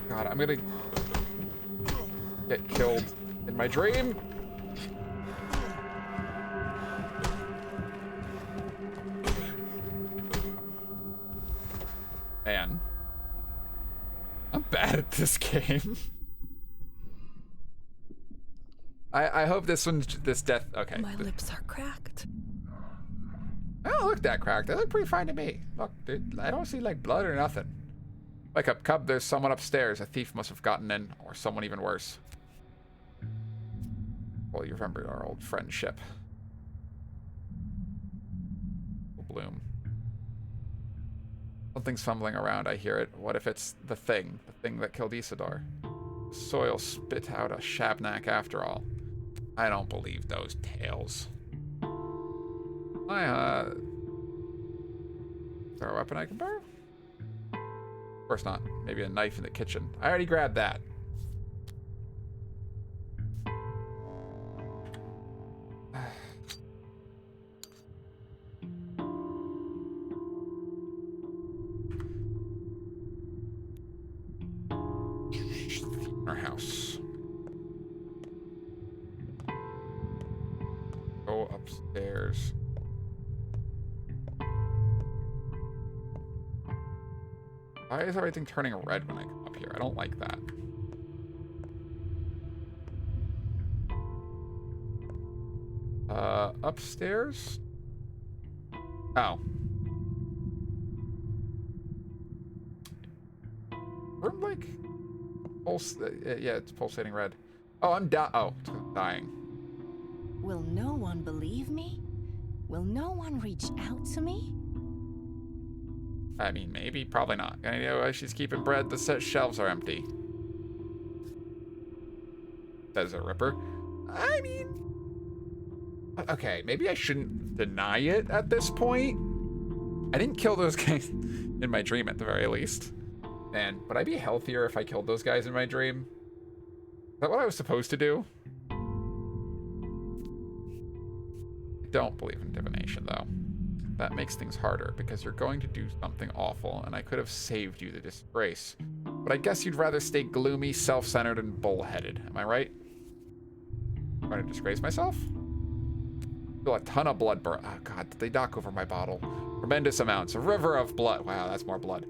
God, I'm gonna get killed in my dream. Man, I'm bad at this game. I hope this death. Okay. My lips are cracked. I don't look that cracked. They look pretty fine to me. Look, dude, I don't see like blood or nothing. Wake up, Cub. There's someone upstairs. A thief must have gotten in, or someone even worse. Well, you remember our old friendship. Bloom. Something's fumbling around. I hear it. What if it's the thing that killed Isidore? Soil spit out a Shabnak after all. I don't believe those tales. Is there a weapon I can borrow? Of course not. Maybe a knife in the kitchen. I already grabbed that. Our house. Go upstairs. Why is everything turning red when I come up here? I don't like that. Upstairs? Oh. Room like pulse. Yeah, it's pulsating red. Oh, I'm it's dying. Will no one believe me? Will no one reach out to me? I mean, maybe, probably not. I know why she's keeping bread. The set shelves are empty. Says a Ripper. I mean, okay, maybe I shouldn't deny it at this point. I didn't kill those guys in my dream, at the very least. Man, would I be healthier if I killed those guys in my dream? Is that what I was supposed to do? I don't believe in divination, though. That makes things harder, because you're going to do something awful, and I could have saved you the disgrace. But I guess you'd rather stay gloomy, self-centered, and bullheaded. Am I right? I'm going to disgrace myself? Feel a ton of blood burn. Oh, God, did they knock over my bottle? Tremendous amounts. A river of blood. Wow, that's more blood.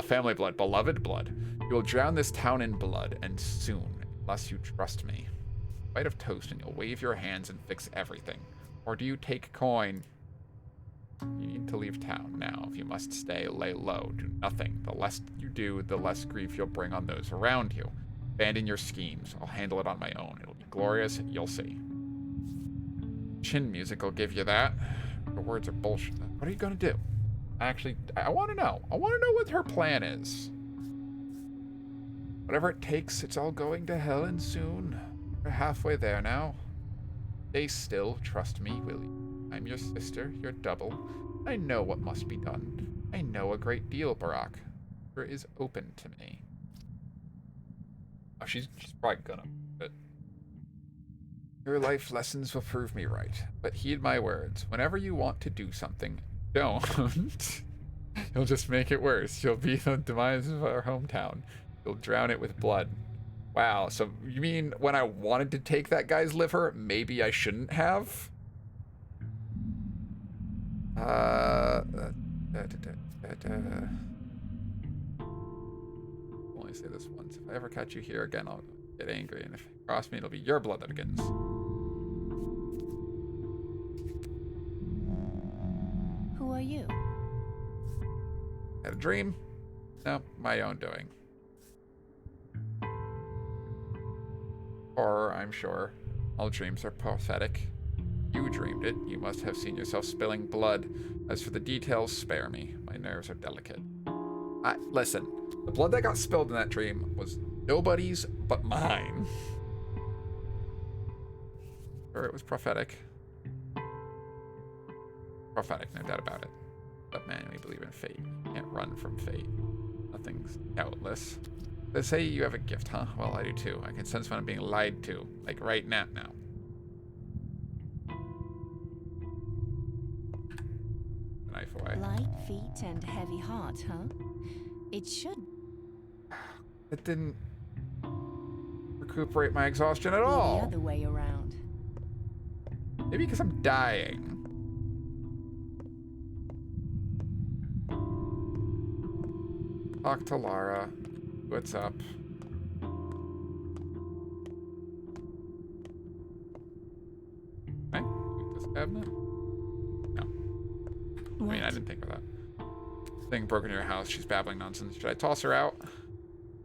Family blood. Beloved blood. You will drown this town in blood, and soon, unless you trust me. A bite of toast, and you'll wave your hands and fix everything. Or do you take coin? You need to leave town now. If you must stay, lay low. Do nothing. The less you do, the less grief you'll bring on those around you. Abandon your schemes. I'll handle it on my own. It'll be glorious. You'll see. Chin music will give you that. The words are bullshit. What are you gonna do? Actually, I want to know. I want to know what her plan is. Whatever it takes, it's all going to hell, and soon. We're halfway there now. Stay still. Trust me, will you? I'm your sister, your double. I know what must be done. I know a great deal, Barack. Her is open to me. Oh, she's probably gonna. But your life lessons will prove me right. But heed my words. Whenever you want to do something, don't. You'll just make it worse. You'll be the demise of our hometown. You'll drown it with blood. Wow, so you mean when I wanted to take that guy's liver, maybe I shouldn't have? Only say this once. If I ever catch you here again, I'll get angry, and if you cross me, it'll be your blood that begins. Who are you? Had a dream? No, my own doing. Horror, I'm sure. All dreams are pathetic. You dreamed it. You must have seen yourself spilling blood. As for the details, spare me. My nerves are delicate. Listen, the blood that got spilled in that dream was nobody's but mine. Sure, it was prophetic. Prophetic, no doubt about it. But man, we believe in fate. You can't run from fate. Nothing's doubtless. They say you have a gift, huh? Well, I do too. I can sense when I'm being lied to. Like right now. Knife away. Light feet and heavy heart, huh? It should It didn't recuperate my exhaustion at be the all. other way around. Maybe because I'm dying. Talk to Lara. What's up? Can I loot this cabinet? No. I mean, I didn't think of that. Thing broke into your house. She's babbling nonsense. Should I toss her out?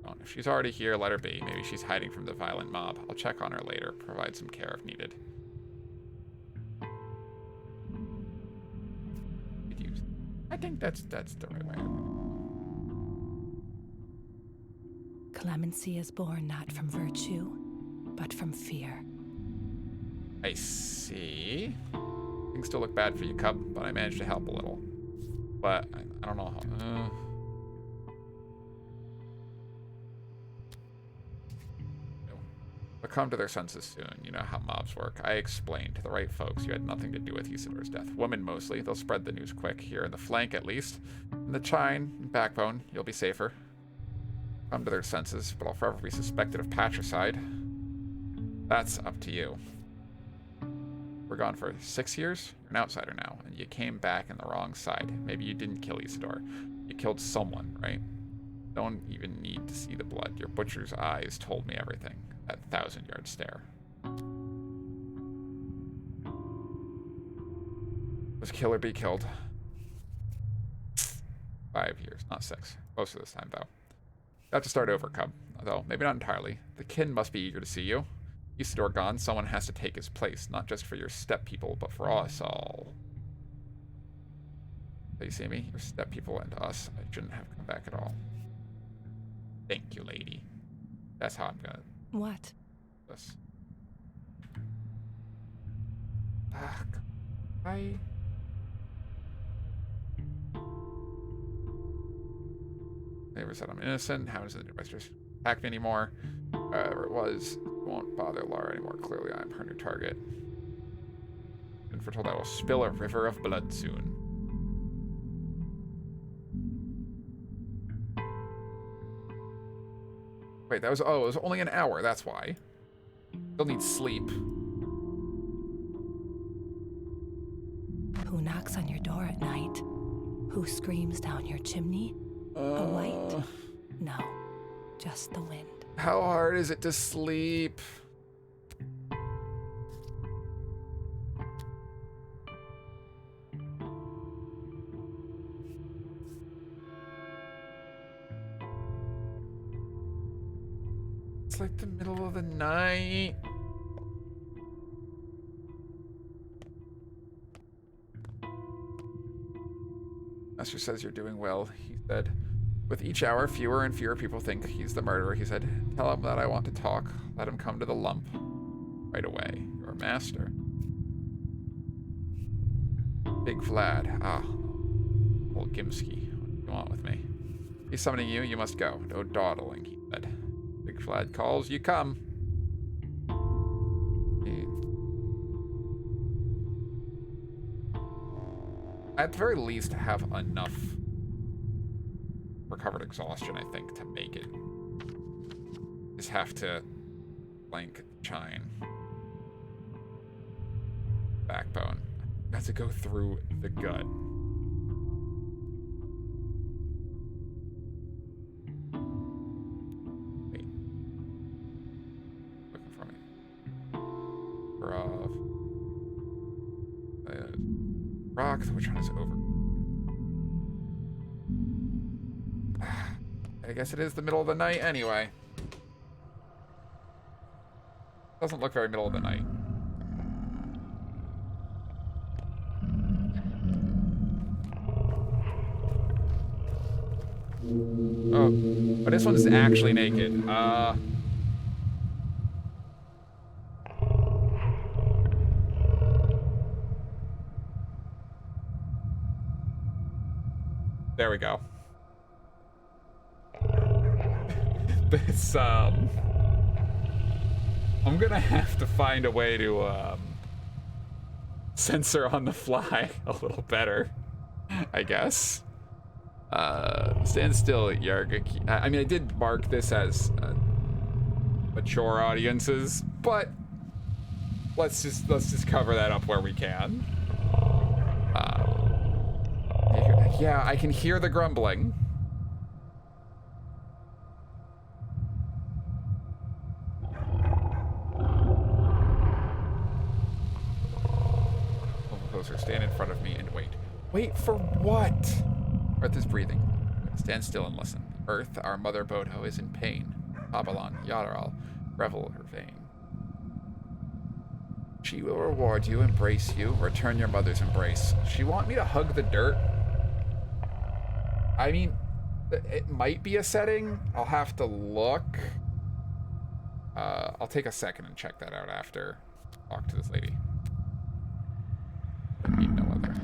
Oh, if she's already here, let her be. Maybe she's hiding from the violent mob. I'll check on her later. Provide some care if needed. I think that's the right way. Clemency is born not from virtue, but from fear. I see. Things still look bad for you, Cub, but I managed to help a little. But I don't know how. But come to their senses soon. You know how mobs work. I explained to the right folks you had nothing to do with Isidore's death. Women mostly. They'll spread the news quick. Here in the flank, at least. In the chine and backbone, you'll be safer. Come to their senses, but I'll forever be suspected of patricide. That's up to you. We're gone for 6 years? You're an outsider now, and you came back in the wrong side. Maybe you didn't kill Isidore. You killed someone, right? Don't even need to see the blood. Your butcher's eyes told me everything. That 1,000-yard stare. Was kill or be killed? 5 years, not 6. Closer this time, though. You have to start over, Cub. Though, maybe not entirely. The kin must be eager to see you. Isidore gone, someone has to take his place, not just for your step people, but for us all. So you see me? Your step people and us. I shouldn't have come back at all. Thank you, lady. That's how I'm gonna... What? This. Fuck. Neighbor said I'm innocent. How does the investors attack me anymore? Whatever it was, it won't bother Lara anymore. Clearly, I'm her new target. Been foretold I will spill a river of blood soon. Wait, that was... Oh, it was only an hour. That's why. Still need sleep. Who knocks on your door at night? Who screams down your chimney? A white? No, just the wind. How hard is it to sleep? It's like the middle of the night. Master says you're doing well, he said. With each hour, fewer and fewer people think he's the murderer, he said. Tell him that I want to talk. Let him come to the lump. Right away. Your master. Big Vlad. Ah, old Gimski. What do you want with me? He's summoning you. You must go. No dawdling, he said. Big Vlad calls. You come. At the very least, have enough recovered exhaustion, I think, to make it. Just have to flank Chine. Backbone. I have to go through the gut. Wait. Looking for me. Rock. Which one is over? I guess it is the middle of the night anyway. Doesn't look very middle of the night. Oh, but this one is actually naked. There we go. This, I'm gonna have to find a way to, censor on the fly a little better, I guess. Stand still, Yargaki. I mean, I did mark this as mature audiences, but let's just cover that up where we can. Yeah, I can hear the grumbling. Move closer. Stand in front of me and wait. Wait for what? Earth is breathing. Stand still and listen. Earth, our mother Bodo, is in pain. Babylon, Yadaral, revel her vein. She will reward you, embrace you, return your mother's embrace. She want me to hug the dirt? I mean, it might be a setting. I'll have to look. I'll take a second and check that out after I talk to this lady. I need no other.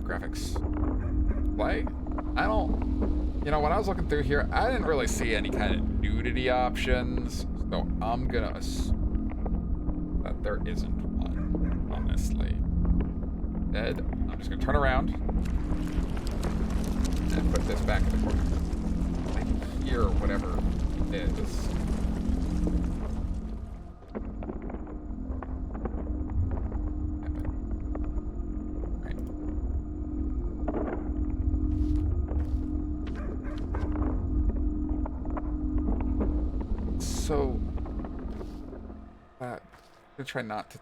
Graphics. Play? I don't... You know, when I was looking through here, I didn't really see any kind of nudity options, so I'm gonna assume that there isn't one, honestly. Instead, I'm just gonna turn around and put this back in the corner. I can hear whatever it is. So, I'm gonna try not to.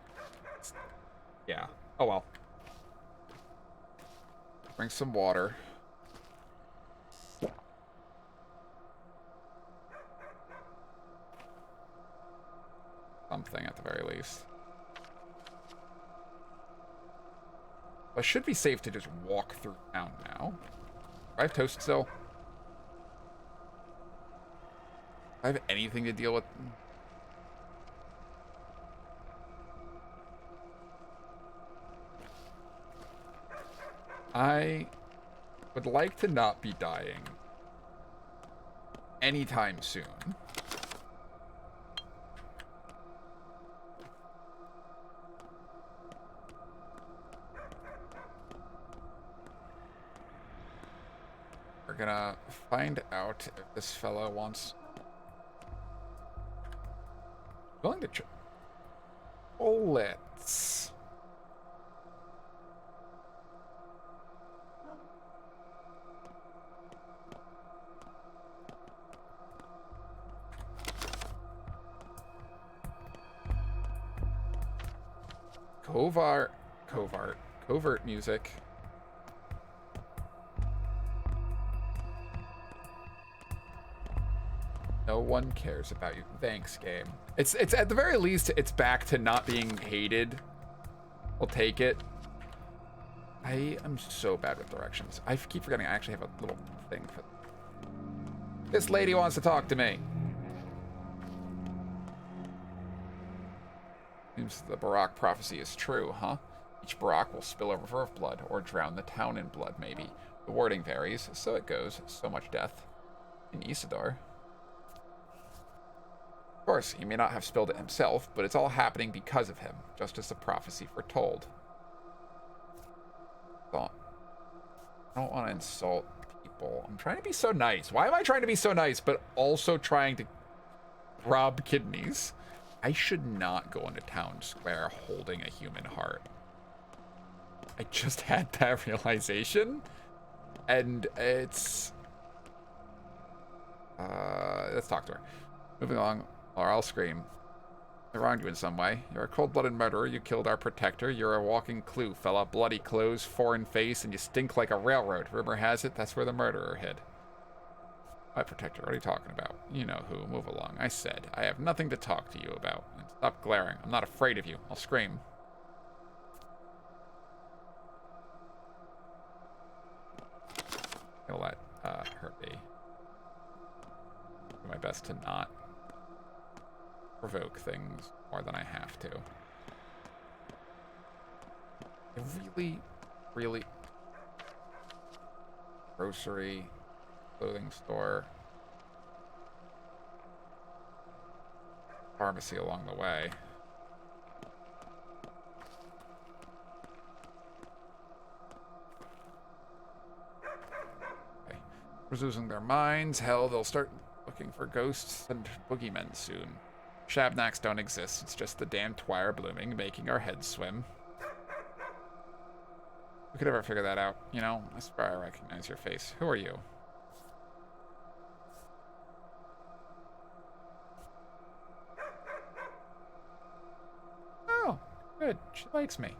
Yeah. Oh well. Bring some water. Something at the very least. I should be safe to just walk through town now. Do I have toast still? Do I have anything to deal with? I would like to not be dying anytime soon. We're gonna find out if this fellow wants... Willing to try. Bullets. Covert music. No one cares about you. Thanks, game. It's at the very least, it's back to not being hated. I'll take it. I am so bad with directions. I keep forgetting I actually have a little thing for... This lady wants to talk to me. Seems the Barak prophecy is true, huh? Each Barak will spill a river of blood, or drown the town in blood, maybe. The wording varies, so it goes. So much death. In Isidore. Of course, he may not have spilled it himself, but it's all happening because of him, just as the prophecy foretold. I don't want to insult people. I'm trying to be so nice. Why am I trying to be so nice, but also trying to rob kidneys? I should not go into town square holding a human heart. I just had that realization, and it's... let's talk to her. Moving along, or I'll scream. I wronged you in some way. You're a cold-blooded murderer. You killed our protector. You're a walking clue, fella. Bloody clothes, foreign face, and you stink like a railroad. Rumor has it that's where the murderer hid. My protector, what are you talking about? You know who. Move along. I said, I have nothing to talk to you about. And stop glaring. I'm not afraid of you. I'll scream. I'll let her be. Do my best to not provoke things more than I have to. I really... Grocery, clothing store, pharmacy along the way. Okay. Who's losing their minds? Hell, they'll start looking for ghosts and boogeymen soon. Shabnaks don't exist. It's just the damn twire blooming, making our heads swim. Who could ever figure that out? You know, I swear I recognize your face. Who are you? Oh, good. She likes me.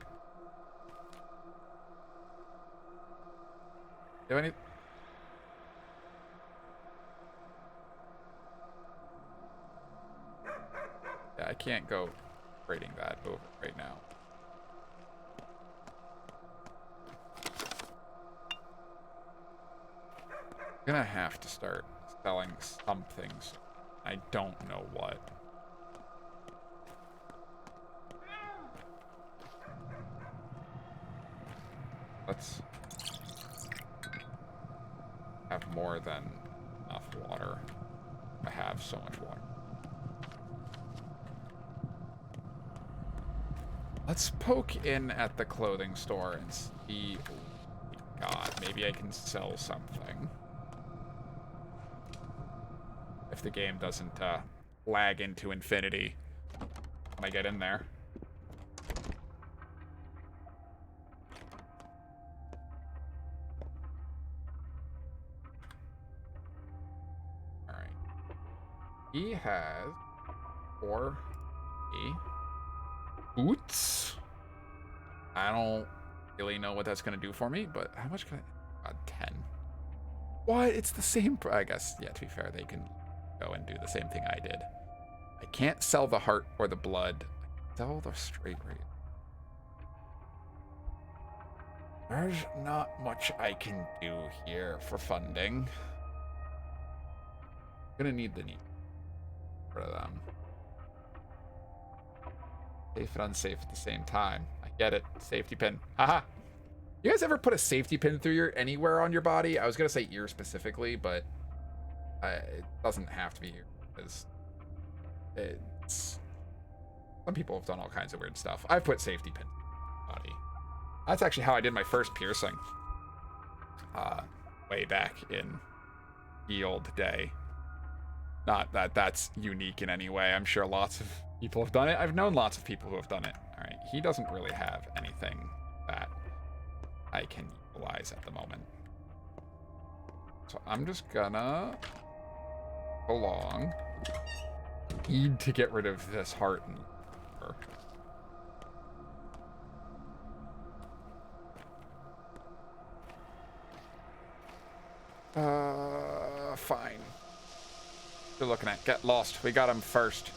Do any... Yeah, I can't go raiding that over right now. I'm gonna have to start selling some things. I don't know what. Let's have more than enough water. I have so much water. Let's poke in at the clothing store and see. God, maybe I can sell something. If the game doesn't lag into infinity when I get in there. Alright. He has 4 boots. I don't really know what that's going to do for me, but how much can I... 10. What? It's the same... I guess, yeah, to be fair, they can go and do the same thing I did. I can't sell the heart or the blood. I can sell the straight rate. There's not much I can do here for funding. I'm gonna need the need for them. Safe and unsafe at the same time. I get it. Safety pin. Haha. You guys ever put a safety pin through your anywhere on your body? I was gonna say ear specifically, but it doesn't have to be here because it's... Some people have done all kinds of weird stuff. I've put safety pins in my body. That's actually how I did my first piercing. Way back in the old day. Not that that's unique in any way. I'm sure lots of people have done it. I've known lots of people who have done it. All right, he doesn't really have anything that I can utilize at the moment. So I'm just gonna go along. Need to get rid of this heart and fine. You're looking at. Get lost. We got him first.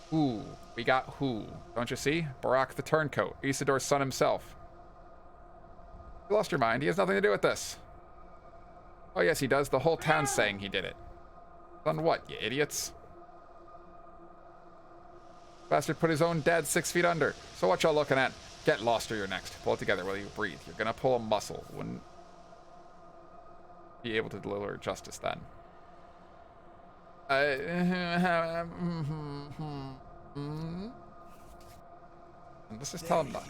Who? We got who? Don't you see? Barak the Turncoat, Isidore's son himself. You lost your mind. He has nothing to do with this. Oh yes, he does. The whole town's saying he did it. On what, you idiots? Bastard put his own dad 6 feet under. So what y'all looking at? Get lost or you're next. Pull it together while you breathe. You're gonna pull a muscle. Wouldn't be able to deliver justice then. Let's just tell him that.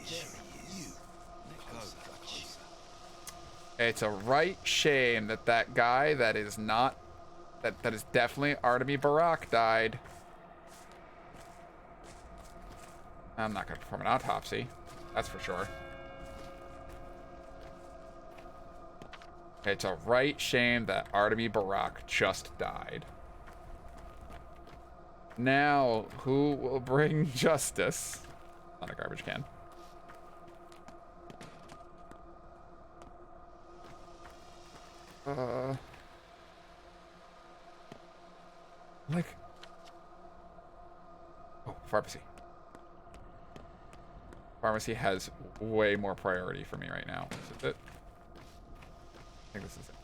It's a right shame that that guy that is not... That is definitely Artemy Barak died. I'm not going to perform an autopsy. That's for sure. It's a right shame that Artemy Barak just died. Now, who will bring justice? Not a garbage can. Like... Oh, pharmacy. Pharmacy has way more priority for me right now. Is it? I think this is it.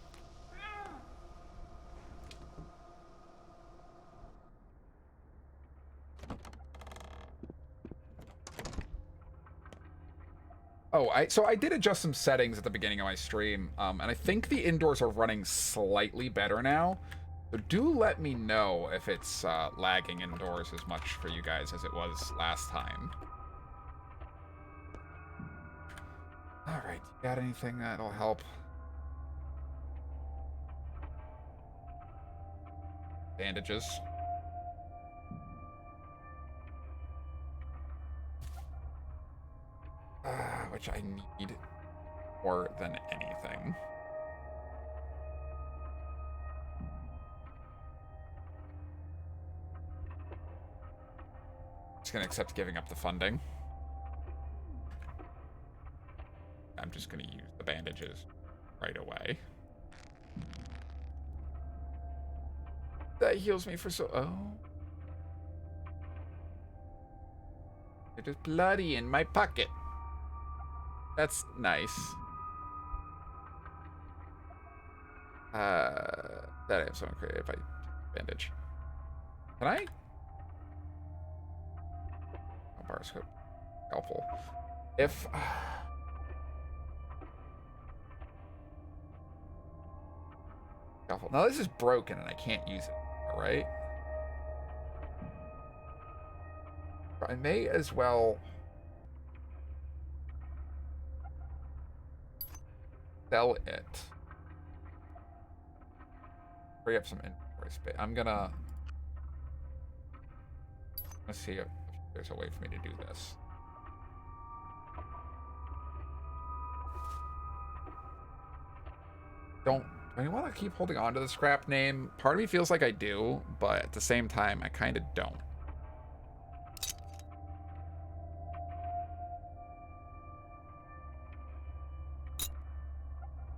Oh, so I did adjust some settings at the beginning of my stream, and I think the indoors are running slightly better now. So do let me know if it's lagging indoors as much for you guys as it was last time. Alright, you got anything that'll help? Bandages. Which I need more than anything. Just gonna accept giving up the funding. I'm just gonna use the bandages right away. That heals me for so... Oh. It is bloody in my pocket. That's nice. That I have someone creative. I bandage. Can I? Oh, bar scope. Helpful. If... Helpful. Now this is broken and I can't use it. Alright? I may as well... sell it. Free up some inventory space. I'm gonna... Let's see if there's a way for me to do this. Do I want to keep holding on to the scrap name? Part of me feels like I do, but at the same time, I kind of don't.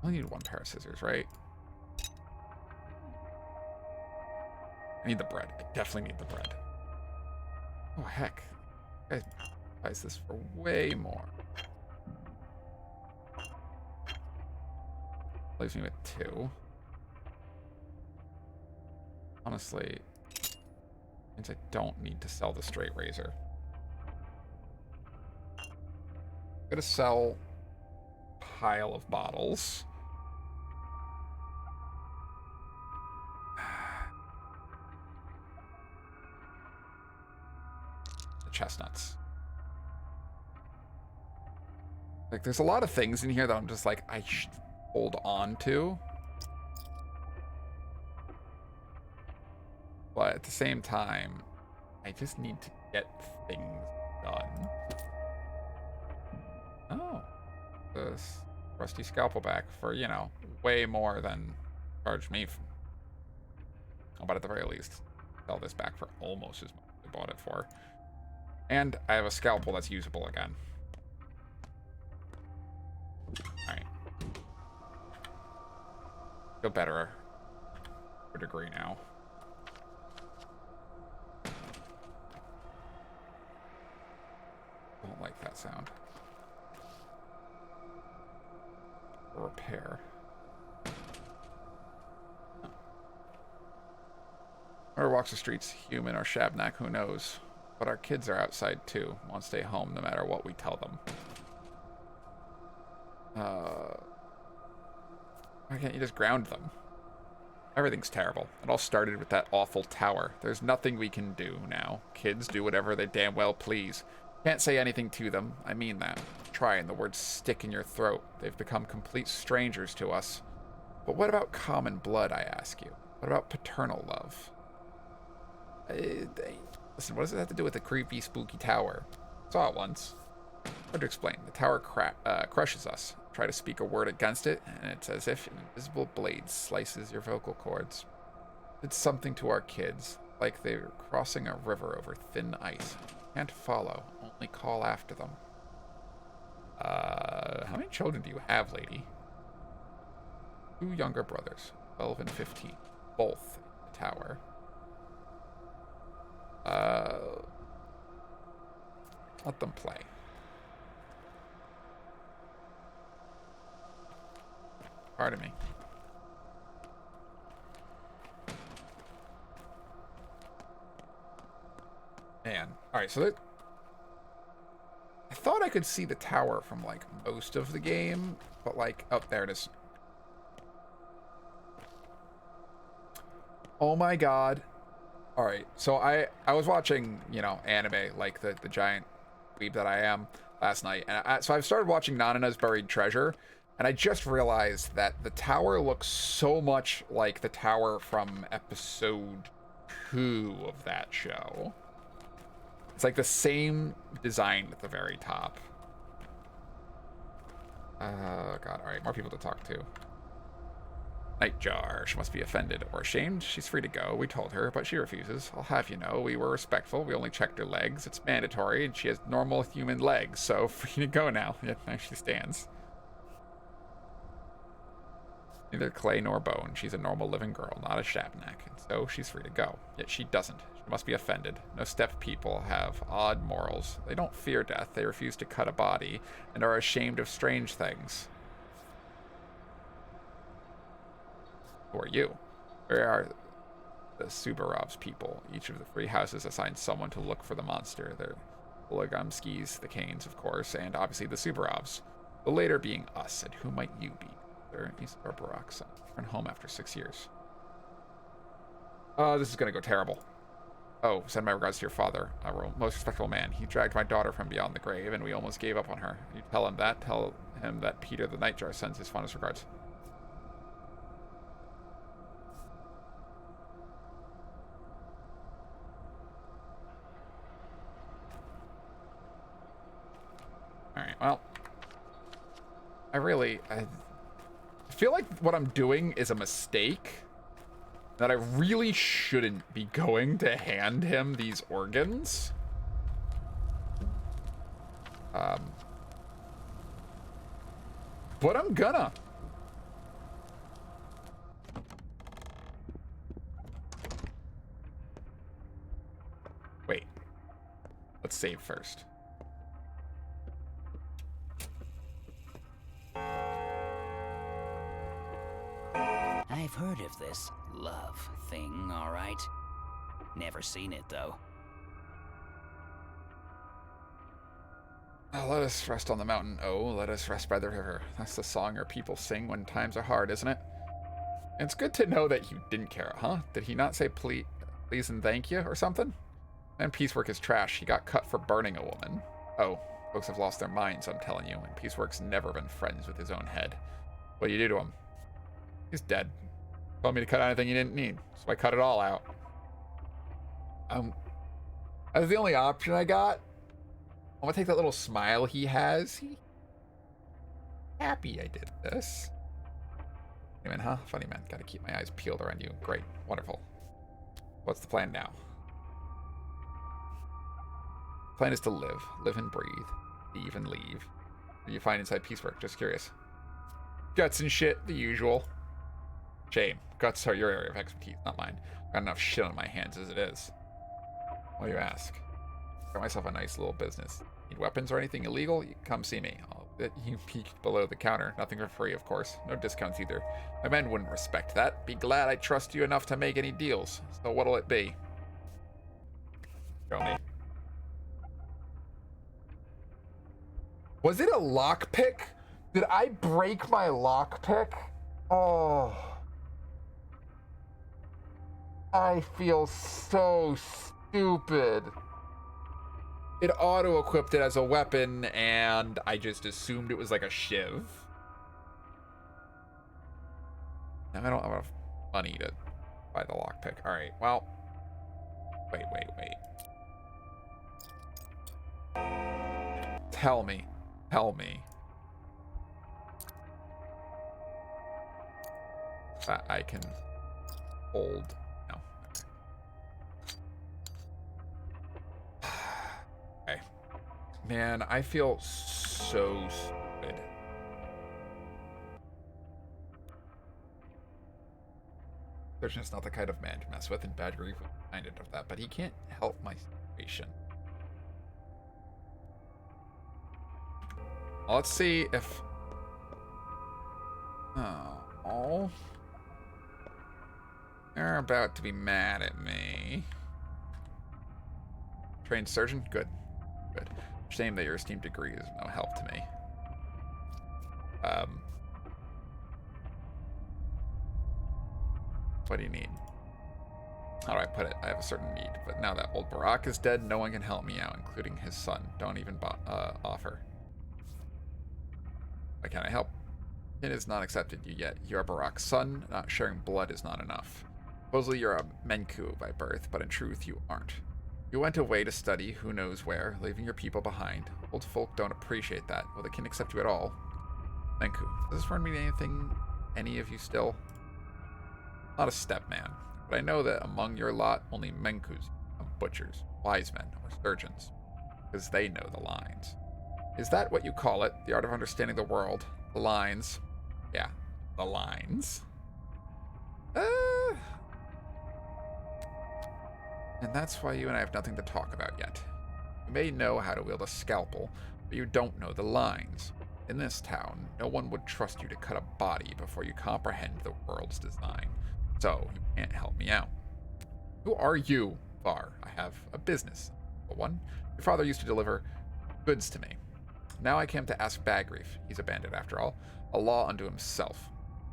I only need one pair of scissors, right? I need the bread. I definitely need the bread. Oh, heck. I price this for way more. Leaves me with 2. Honestly, means I don't need to sell the straight razor. I'm gonna sell a pile of bottles. The chestnuts. Like, there's a lot of things in here that I'm just like, I should hold on to. But at the same time, I just need to get things done. Oh. This rusty scalpel back for, you know, way more than charged me. Oh, but at the very least, sell this back for almost as much as I bought it for. And I have a scalpel that's usable again. Alright. Feel better to a degree now. Don't like that sound. Repair. Whoever walks the streets, human or Shabnak, who knows? But our kids are outside too. Won't stay home no matter what we tell them. Why can't you just ground them? Everything's terrible. It all started with that awful tower. There's nothing we can do now. Kids do whatever they damn well please. Can't say anything to them. I mean that. Try and the words stick in your throat. They've become complete strangers to us. But what about common blood, I ask you? What about paternal love? Listen, what does it have to do with the creepy, spooky tower? Saw it once. Hard to explain. The tower crushes us. Try to speak a word against it, and it's as if an invisible blade slices your vocal cords. It's something to our kids, like they're crossing a river over thin ice. Can't follow, only call after them. How many children do you have, lady? 2 younger brothers, 12 and 15, both in the tower. Let them play. Pardon me. Man. Alright, so that... I thought I could see the tower from, like, most of the game, but, like, oh, there it is. Oh my god. Alright, so I was watching, you know, anime, like the giant weeb that I am, last night, and so I've started watching Nanana's Buried Treasure, and I just realized that the tower looks so much like the tower from episode 2 of that show. It's like the same design at the very top. Oh god, alright, more people to talk to. Nightjar, she must be offended or ashamed. She's free to go, we told her, but she refuses. I'll have you know, we were respectful, we only checked her legs. It's mandatory, and she has normal human legs, so free to go now. Yet now she stands. Neither clay nor bone. She's a normal living girl, not a Shabnak, and so she's free to go. Yet she doesn't. She must be offended. No steppe people have odd morals. They don't fear death, they refuse to cut a body, and are ashamed of strange things. Who are you? Where are the Subarov's people? Each of the 3 houses assigns someone to look for the monster. They're the Logomskys, the Kanes, of course, and obviously the Subarovs. The later being us, and who might you be? Isidore Barak's son. Returned home after 6 years. Oh, this is gonna go terrible. Oh, send my regards to your father, a most respectable man. He dragged my daughter from beyond the grave, and we almost gave up on her. You tell him that. Tell him that Peter the Nightjar sends his fondest regards. Alright, well. I feel like what I'm doing is a mistake. That I really shouldn't be going to hand him these organs. But I'm gonna. Wait. Let's save first. I've heard of this love thing, all right. Never seen it, though. Oh, let us rest on the mountain. Oh, let us rest by the river. That's the song our people sing when times are hard, isn't it? It's good to know that you didn't care, huh? Did he not say please and thank you or something? And piecework is trash. He got cut for burning a woman. Oh, folks have lost their minds, I'm telling you. And piecework's never been friends with his own head. What do you do to him? He's dead. Told me to cut anything he didn't need, so I cut it all out. That's the only option I got. I'm gonna take that little smile he has. Happy I did this. Funny man, huh? Funny man. Gotta keep my eyes peeled around you. Great. Wonderful. What's the plan now? Plan is to live. Live and breathe. Leave and leave. What do you find inside piecework? Just curious. Guts and shit. The usual. Shame. Guts are your area of expertise, not mine. Got enough shit on my hands as it is. Why do you ask? Got myself a nice little business. Need weapons or anything illegal? You come see me. I'll that you peeked below the counter. Nothing for free, of course. No discounts either. My men wouldn't respect that. Be glad I trust you enough to make any deals. So what'll it be? Show me. Was it a lockpick? Did I break my lockpick? Oh. I feel so stupid. It auto-equipped it as a weapon, and I just assumed it was like a shiv. Now I don't have enough money to buy the lockpick. Alright, well. Wait. Tell me. That I can hold. No. Okay. Man, I feel so stupid. There's just not the kind of man to mess with, and Bad Grief was reminded of that, but he can't help my situation. Well, let's see if... Oh... They're about to be mad at me. Trained surgeon? Good. Shame that your esteemed degree is no help to me. What do you need? How do I put it? I have a certain need, but now that old Barack is dead, no one can help me out, including his son. Don't even offer. Why can't I help? It has not accepted you yet. You are Barack's son. Not sharing blood is not enough. Supposedly you're a Menku by birth, but in truth you aren't. You went away to study who knows where, leaving your people behind. Old folk don't appreciate that. Well, they can't accept you at all. Menku. Does this remind me of anything? Any of you still? Not a stepman, but I know that among your lot, only Menkus become butchers, wise men, or surgeons, because they know the lines. Is that what you call it? The art of understanding the world? The lines? Yeah, the lines. And that's why you and I have nothing to talk about yet. You may know how to wield a scalpel, but you don't know the lines. In this town, no one would trust you to cut a body before you comprehend the world's design. So, you can't help me out. Who are you, Var? I have a business. One. Your father used to deliver goods to me. Now I came to ask Bagrief. He's a bandit after all. A law unto himself.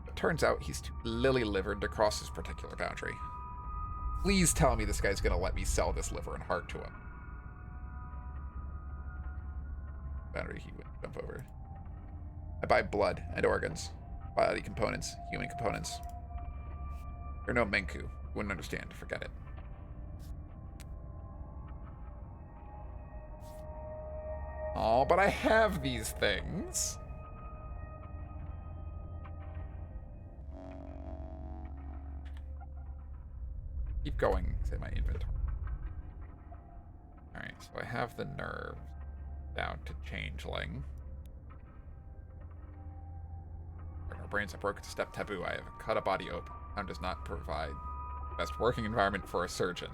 But turns out he's too lily-livered to cross his particular boundary. Please tell me this guy's gonna let me sell this liver and heart to him. Boundary he would jump over. I buy blood and organs, body components, human components. You're no Menku. You wouldn't understand. Forget it. Oh, but I have these things. Keep going, say my inventory. Alright, so I have the nerves down to changeling. Our brains are broken to step taboo. I have cut a body open. Town does not provide the best working environment for a surgeon.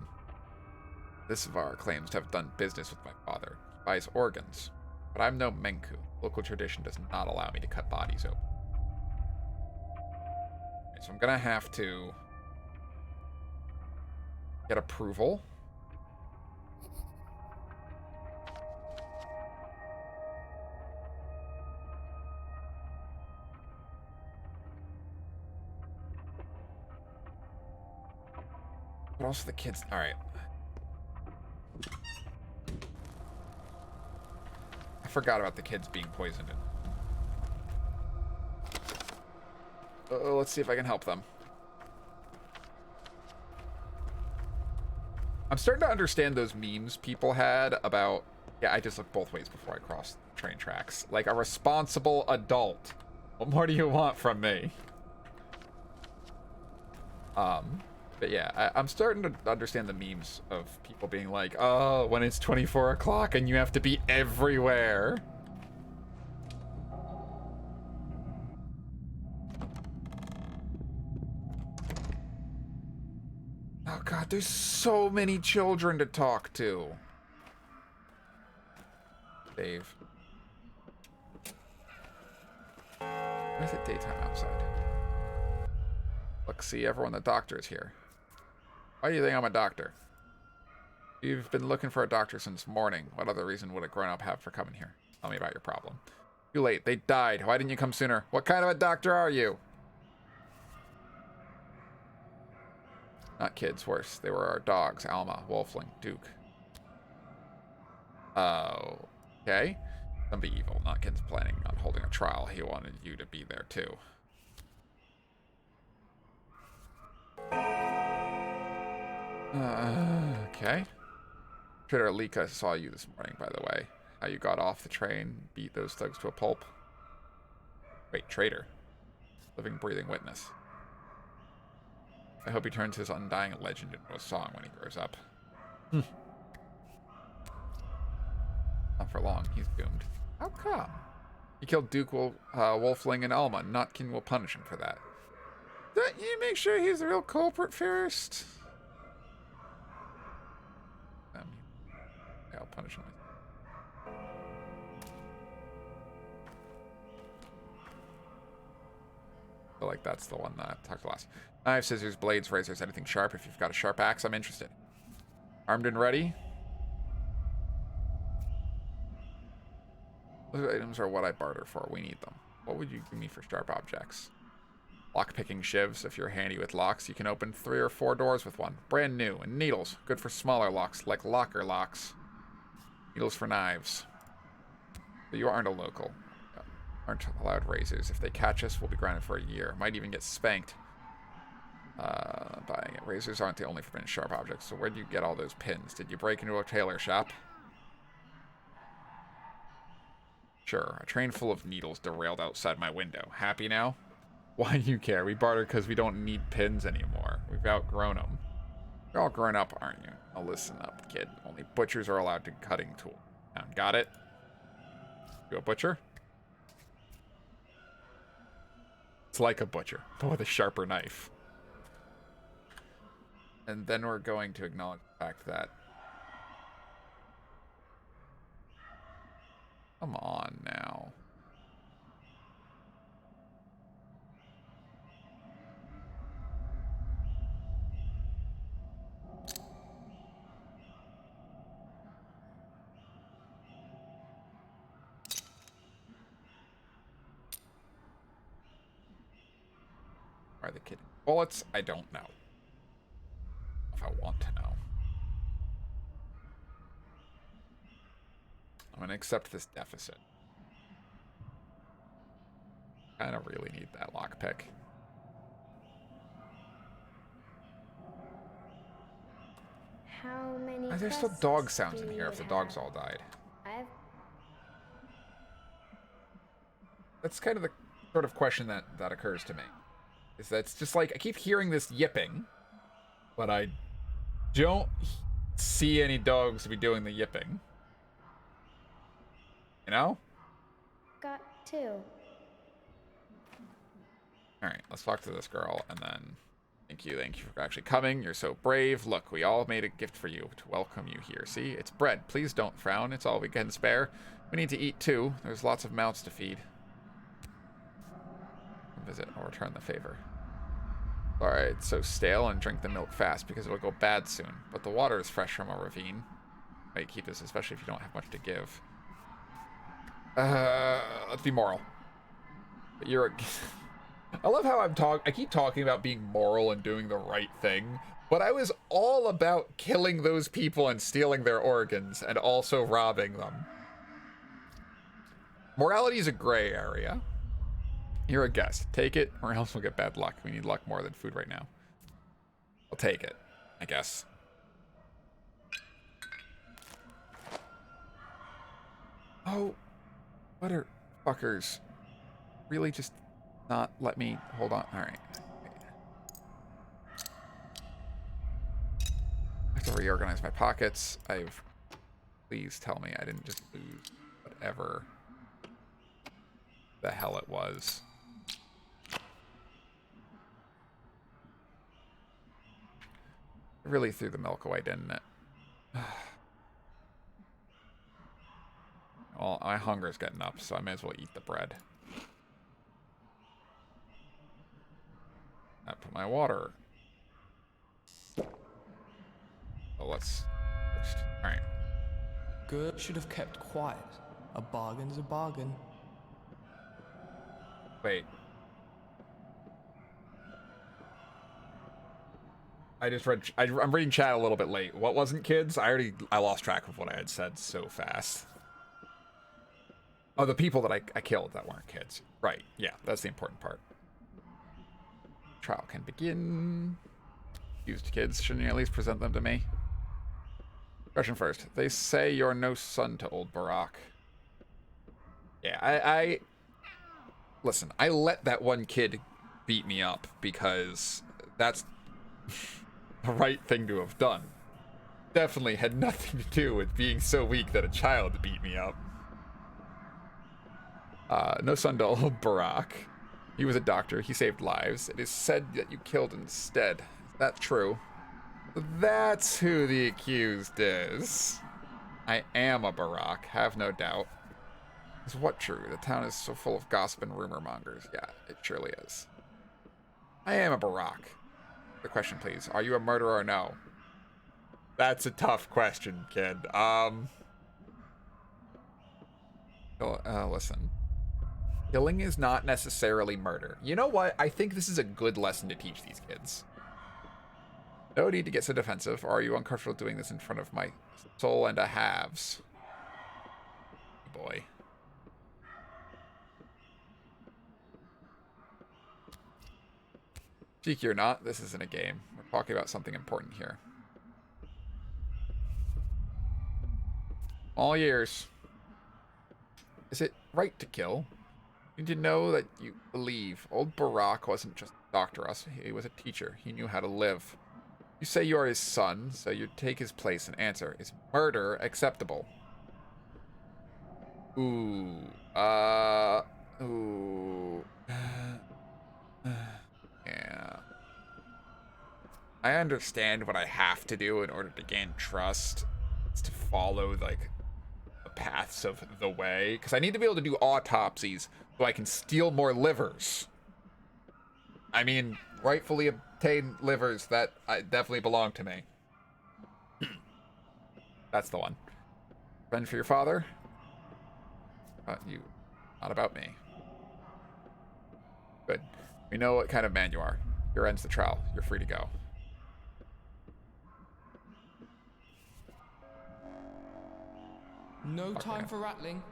This Var claims to have done business with my father. He buys organs. But I'm no Menku. Local tradition does not allow me to cut bodies open. Okay, so I'm gonna have to get approval. But also the kids. All right. I forgot about the kids being poisoned. Let's see if I can help them. I'm starting to understand those memes people had about, yeah, I just looked both ways before I crossed the train tracks. Like a responsible adult. What more do you want from me? But yeah, I'm starting to understand the memes of people being like, oh, when it's 24 o'clock and you have to be everywhere. Oh god, there's so many children to talk to. Dave. is it daytime outside? Look, see, everyone, the doctor is here. Why do you think I'm a doctor? You've been looking for a doctor since morning. What other reason would a grown-up have for coming here? Tell me about your problem. Too late. They died. Why didn't you come sooner? What kind of a doctor are you? Not kids, worse. They were our dogs. Alma, Wolfling, Duke. Oh, okay. Don't be evil. Notkin's planning on holding a trial. He wanted you to be there, too. Okay. Trader Alika saw you this morning, by the way. How you got off the train, beat those thugs to a pulp. Wait, traitor. Living, breathing witness. I hope he turns his undying legend into a song when he grows up. Not for long, he's doomed. How come? He killed Duke Wolfling and Alma. Notkin will punish him for that. Don't you make sure he's the real culprit first? I'll punish him. I feel like that's the one that I talked to last. Knives, scissors, blades, razors, anything sharp. If you've got a sharp axe, I'm interested. Armed and ready. Those items are what I barter for. We need them. What would you give me for sharp objects? Lock-picking shivs. If you're handy with locks, you can open 3 or 4 doors with one. Brand new. And needles. Good for smaller locks, like locker locks. Needles for knives. But you aren't a local. Aren't allowed razors. If they catch us, we'll be grounded for a year. Might even get spanked. Buying it. Razors aren't the only forbidden sharp objects. So where do you get all those pins? Did you break into a tailor shop? Sure. A train full of needles derailed outside my window. Happy now? Why do you care? We barter because we don't need pins anymore. We've outgrown them. You're all grown up, aren't you? Now listen up, kid. Only butchers are allowed to cutting tool. Got it? You a butcher? It's like a butcher, but with a sharper knife. And then we're going to acknowledge the fact that... Come on now. Are they kidding? Bullets? I don't know. If I want to know. I'm going to accept this deficit. Kind of really need that lockpick. How many There's still quests dog sounds do in here you if the dogs have? all died. I've That's kind of the sort of question that occurs to me. Is that it's just like, I keep hearing this yipping, but I don't see any dogs to be doing the yipping. You know? got 2. Alright, let's talk to this girl, and then... Thank you for actually coming. You're so brave. Look, we all made a gift for you to welcome you here. See? It's bread. Please don't frown. It's all we can spare. We need to eat, too. There's lots of mouths to feed. Visit or return the favor. Alright, it's so stale, and drink the milk fast, because it'll go bad soon. But the water is fresh from a ravine. Might keep this, especially if you don't have much to give. Let's be moral. But you're a... I love how I keep talking about being moral and doing the right thing, but I was all about killing those people and stealing their organs and also robbing them. Morality is a gray area. You're a guest. Take it, or else we'll get bad luck. We need luck more than food right now. I'll take it, I guess. Oh, motherfuckers. Really just not let me... Hold on. All right. I have to reorganize my pockets. Please tell me I didn't just lose whatever the hell it was. It really threw the milk away, didn't it? Well, my hunger's getting up, so I may as well eat the bread. I put my water. Oh, let's. All right. Gert should have kept quiet. A bargain's a bargain. Wait. I just read. I'm reading chat a little bit late. What wasn't kids? I lost track of what I had said so fast. Oh, the people that I killed that weren't kids. Right. Yeah, that's the important part. Trial can begin. Used kids, shouldn't you at least present them to me? Question first. They say you're no son to old Barack. Yeah, I listen, I let that one kid beat me up because that's the right thing to have done. Definitely had nothing to do with being so weak that a child beat me up. No son to old Barack. He was a doctor. He saved lives. It is said that you killed instead. Is that true? That's who the accused is. I am a Barack, have no doubt. Is what true? The town is so full of gossip and rumor mongers. Yeah, it surely is. I am a Barack. The question, please. Are you a murderer or no? That's a tough question, kid. Listen. Killing is not necessarily murder. You know what? I think this is a good lesson to teach these kids. No need to get so defensive. Or are you uncomfortable doing this in front of my soul and a halves? Boy. Cheeky or not, this isn't a game. We're talking about something important here. All years. Is it right to kill? You need to know that you believe. Old Barack wasn't just a doctor, he was a teacher. He knew how to live. You say you are his son, so you take his place and answer. Is murder acceptable? Ooh. Ooh. Yeah. I understand what I have to do in order to gain trust. It's to follow, like, the paths of the way. Because I need to be able to do autopsies so I can steal more livers. I mean, rightfully obtained livers that definitely belong to me. That's the one. Revenge for your father? You. Not about me. Good. We know what kind of man you are. Here ends the trial. You're free to go. No time for rattling.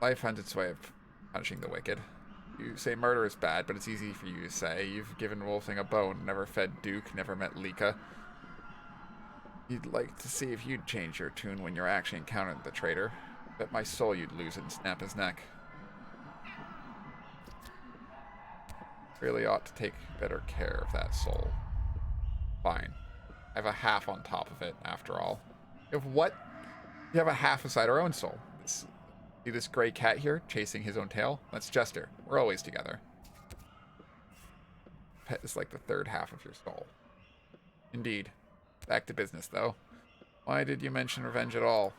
Life finds its way of punishing the wicked. You say murder is bad, but it's easy for you to say. You've given Wolfing a bone, never fed Duke, never met Lika. You'd like to see if you'd change your tune when you're actually encountering the traitor. Bet my soul you'd lose it and snap his neck. Really ought to take better care of that soul. Fine. I have a half on top of it, after all. You have what? You have a half inside our own soul. See this gray cat here, chasing his own tail? That's Jester. We're always together. Pet is like the third half of your soul. Indeed. Back to business, though. Why did you mention revenge at all?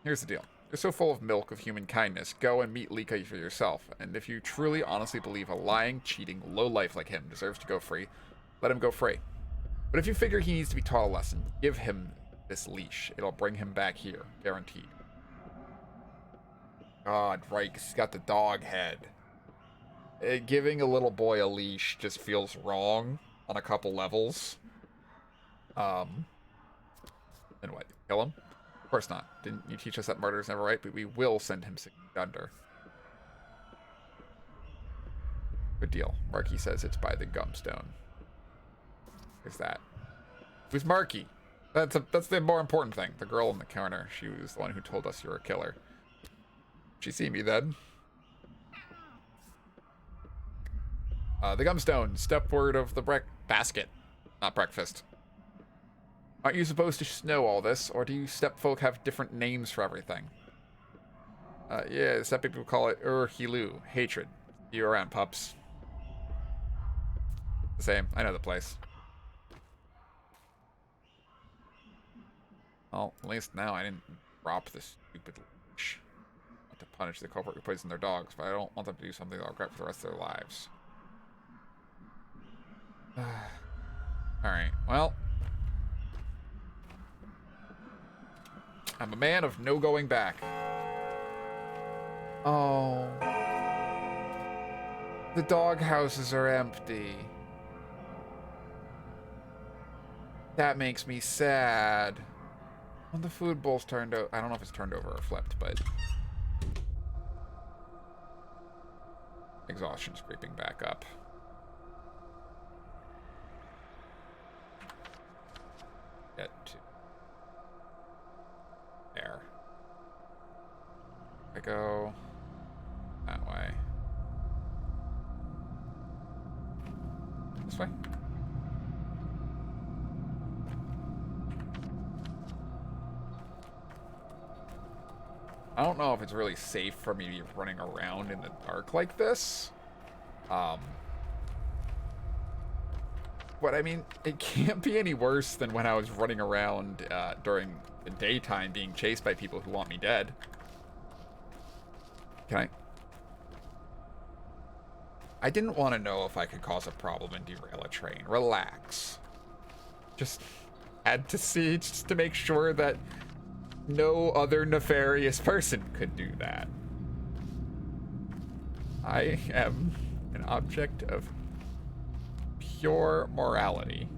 Here's the deal. You're so full of milk of human kindness. Go and meet Lika for yourself. And if you truly, honestly believe a lying, cheating, lowlife like him deserves to go free, let him go free. But if you figure he needs to be taught a lesson, give him this leash. It'll bring him back here. Guaranteed. God, right, 'cause he's got the dog head. Giving a little boy a leash just feels wrong on a couple levels. And what? Kill him? Of course not. Didn't you teach us that murder is never right? But we will send him 6 feet under. Good deal. Marky says it's by the gumstone. Who's that? Who's Marky? That's the more important thing. The girl in the counter. She was the one who told us you were a killer. She see me then. The gumstone. Stepward of the basket. Not breakfast. Aren't you supposed to know all this, or do you stepfolk have different names for everything? Yeah, step people call it Hilu, hatred. See you around, pups. The same. I know the place. Well, at least now I didn't drop this stupid leash. To punish the culprit who poisoned their dogs, but I don't want them to do something they'll regret for the rest of their lives. Alright, well. I'm a man of no going back. Oh. The dog houses are empty. That makes me sad. When the food bowl's turned over, I don't know if it's turned over or flipped, but exhaustion's creeping back up. Get to there. I go that way. This way? I don't know if it's really safe for me to be running around in the dark like this. But I mean, it can't be any worse than when I was running around during the daytime being chased by people who want me dead. Can I? I didn't want to know if I could cause a problem and derail a train. Relax. Just had to see, just to make sure that no other nefarious person could do that. I am an object of pure morality.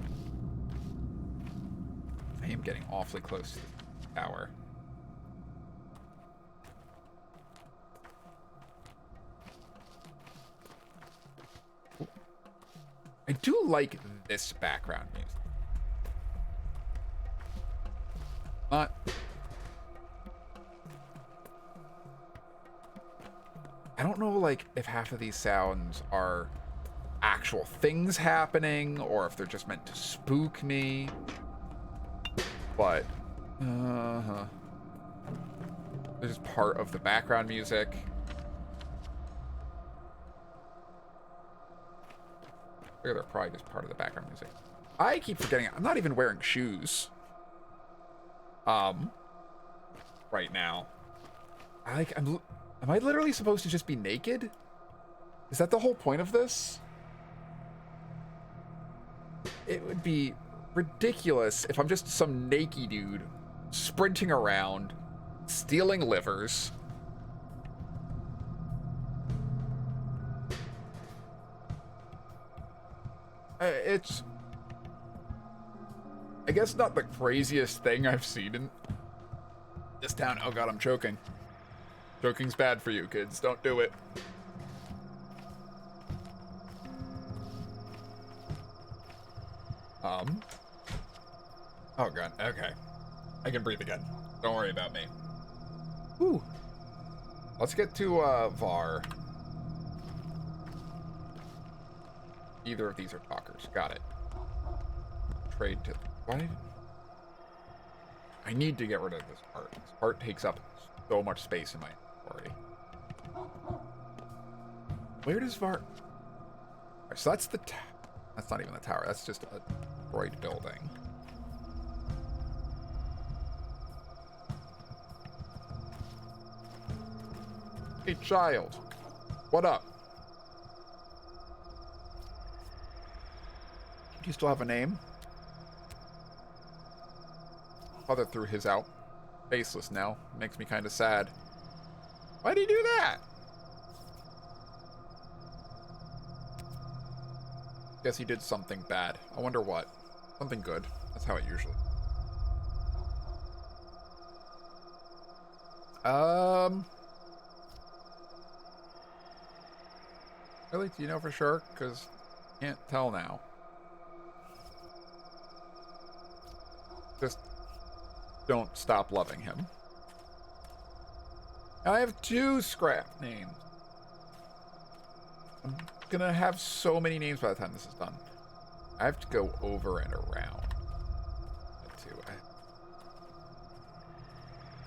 I am getting awfully close to the tower. I do like this background music. Not... I don't know, like, if half of these sounds are actual things happening or if they're just meant to spook me. But, they're just part of the background music. I figure they're probably just part of the background music. I keep forgetting I'm not even wearing shoes. Right now. Am I literally supposed to just be naked? Is that the whole point of this? It would be ridiculous if I'm just some naked dude sprinting around, stealing livers. It's, I guess, not the craziest thing I've seen in this town. Oh god, I'm choking. Choking's bad for you, kids. Don't do it. Oh god, okay. I can breathe again. Don't worry about me. Whew. Let's get to, Var. Either of these are talkers. Got it. Trade to... Why? I need to get rid of this part. This part takes up so much space in my inventory. Where does Var... Right, so that's the... That's not even the tower. That's just a bright building. Hey, child. What up? Do you still have a name? Father threw his out. Faceless now. Makes me kind of sad. Why'd he do that? Guess he did something bad. I wonder what. Something good. That's how it usually. Really? Do you know for sure? Because can't tell now. Just don't stop loving him. I have 2 scrap names. I'm gonna have so many names by the time this is done. I have to go over and around.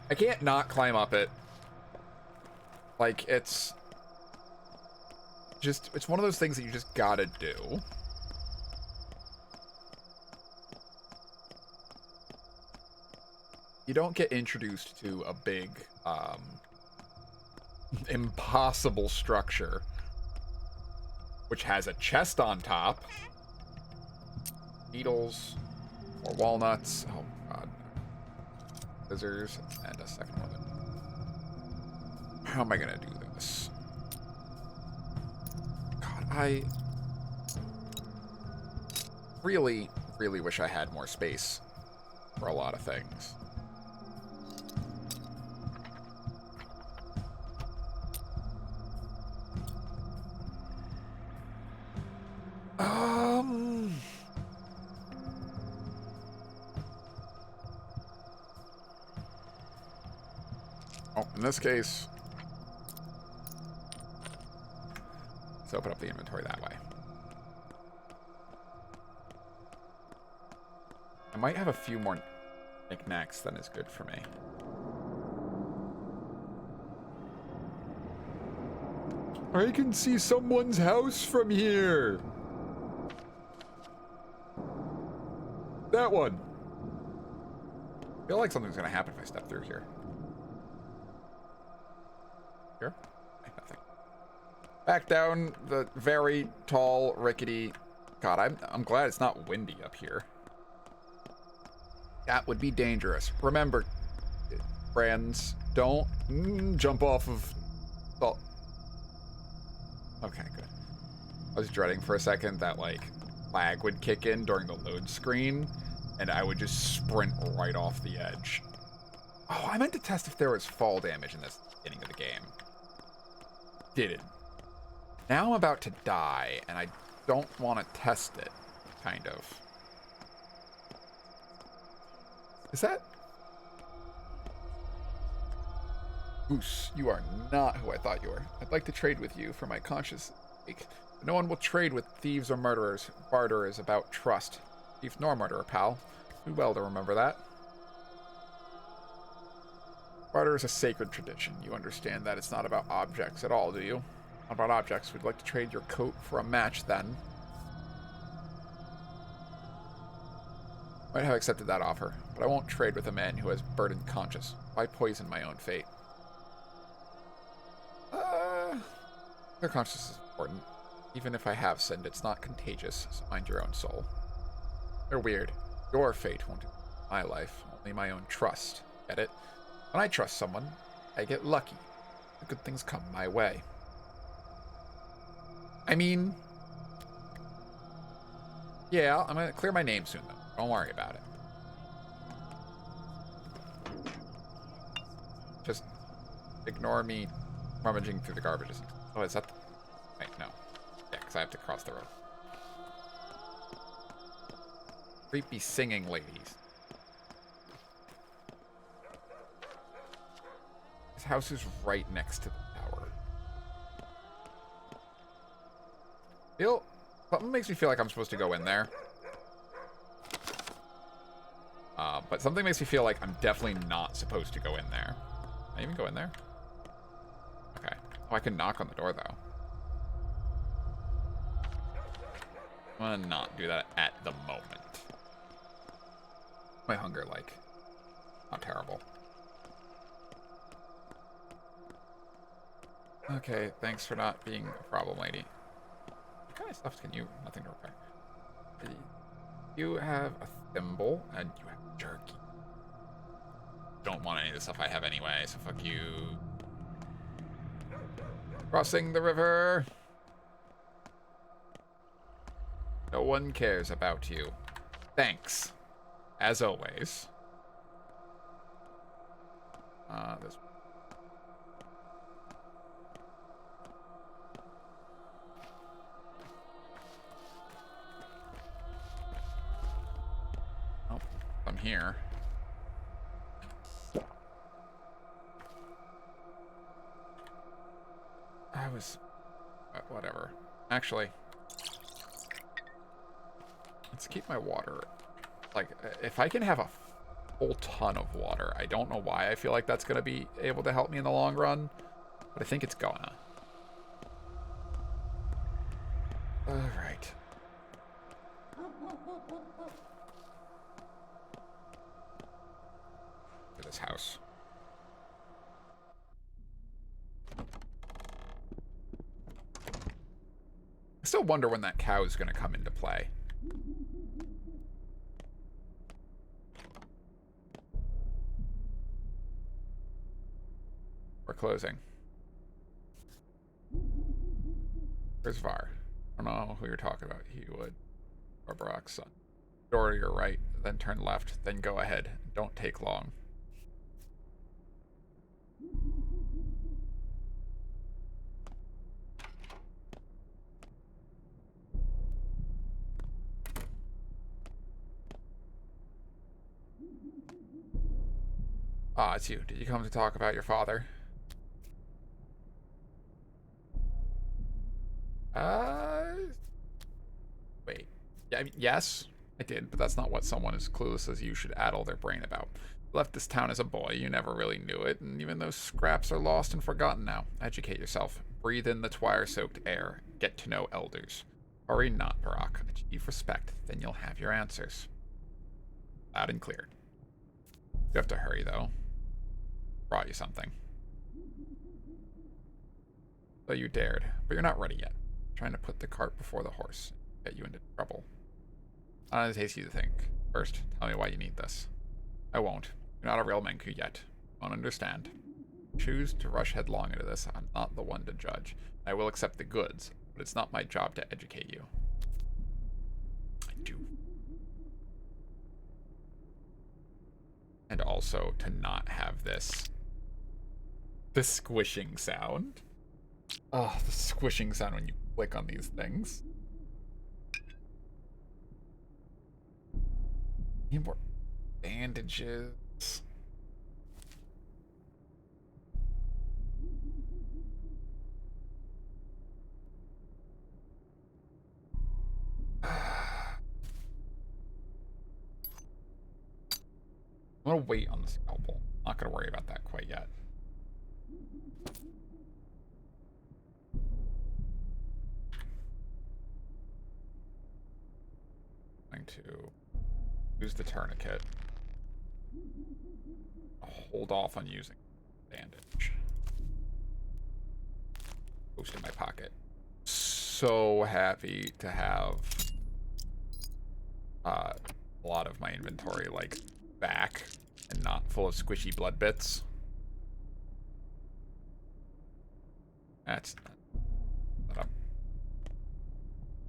I can't not climb up it. Like, it's just, it's one of those things that you just gotta do. You don't get introduced to a big, impossible structure, which has a chest on top, needles, more walnuts. Oh god, scissors, and a second one. How am I gonna do this? God, I really, really wish I had more space for a lot of things. Oh, in this case, let's open up the inventory that way. I might have a few more knickknacks than is good for me. I can see someone's house from here. That one. I feel like something's gonna happen if I step through here. Here? Nothing. Back down the very tall, rickety. God, I'm glad it's not windy up here. That would be dangerous. Remember, friends, don't jump off of. Well, okay, good. I was dreading for a second that like lag would kick in during the load screen, and I would just sprint right off the edge. Oh, I meant to test if there was fall damage in this beginning of the game. Didn't. Now I'm about to die, and I don't want to test it, kind of. Is that... Goose, you are not who I thought you were. I'd like to trade with you for my conscience sake. But no one will trade with thieves or murderers. Barter is about trust. Thief nor murderer, pal. Do well to remember that. Barter is a sacred tradition. You understand that it's not about objects at all, do you? Not about objects. We'd like to trade your coat for a match, then. Might have accepted that offer, but I won't trade with a man who has burdened conscience. Why poison my own fate? Their conscience is important. Even if I have sinned, it's not contagious, so mind your own soul. They're weird. Your fate won't affect my life, only my own trust. Get it? When I trust someone, I get lucky. The good things come my way. I mean... yeah, I'm gonna clear my name soon, though. Don't worry about it. Just ignore me rummaging through the garbage. Oh, is that... wait, no. Yeah, because I have to cross the road. Creepy singing ladies. His house is right next to the tower. Something makes me feel like I'm supposed to go in there. But something makes me feel like I'm definitely not supposed to go in there. Can I even go in there? Okay. Oh, I can knock on the door, though. I'm gonna not do that at the moment. My hunger, like, not terrible. Okay, thanks for not being a problem, lady. What kind of stuff can you... nothing to repair. You have a thimble, and you have jerky. Don't want any of the stuff I have anyway, so fuck you. Crossing the river. No one cares about you. Thanks. As always. This... oh, I'm here. I was... whatever. Actually... let's keep my water. Like, if I can have a full ton of water, I don't know why I feel like that's going to be able to help me in the long run, but I think it's gonna. Alright. To this house. I still wonder when that cow is going to come into play. We're closing. Where's Var? I don't know who you're talking about. He would. Barbarak's son. Door to your right, then turn left, then go ahead. Don't take long. Ah, it's you. Did you come to talk about your father? Wait. Yeah, I mean, yes, I did, but that's not what someone as clueless as you should addle their brain about. You left this town as a boy, you never really knew it, and even those scraps are lost and forgotten now. Educate yourself. Breathe in the twire-soaked air. Get to know elders. Hurry not, Barak. Achieve respect, then you'll have your answers. Loud and clear. You have to hurry, though. Brought you something. So you dared, but you're not ready yet. Trying to put the cart before the horse. Get you into trouble. Not as hasty to think. First, tell me why you need this. I won't. You're not a real Menku yet. You won't understand. Choose to rush headlong into this. I'm not the one to judge. I will accept the goods, but it's not my job to educate you. I do. And also to not have this. The squishing sound. Oh, the squishing sound when you click on these things. Need more bandages. I'm gonna wait on the scalpel. Not gonna worry about that quite yet. Going to use the tourniquet. I'll hold off on using bandage. Post in my pocket. So happy to have a lot of my inventory like back and not full of squishy blood bits. That's I'm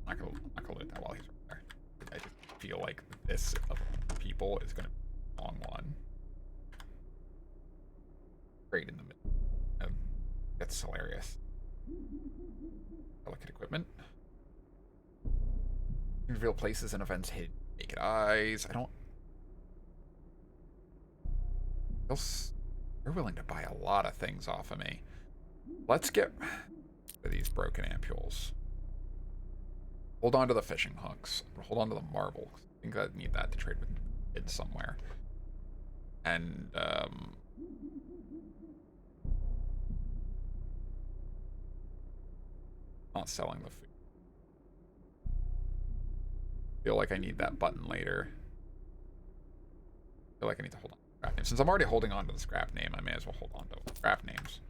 not gonna loot that while he's right there. I just feel like this of people is gonna be a long one. Great in the middle. That's hilarious. Delicate equipment. Reveal places and events hidden. Naked eyes. I don't. They're willing to buy a lot of things off of me. Let's get these broken ampules. Hold on to the fishing hooks. Hold on to the marble. I think I need that to trade with kids somewhere. And not selling the food. Feel like I need that button later. Feel like I need to hold on to scrap names. Since I'm already holding on to the scrap name, I may as well hold on to scrap names.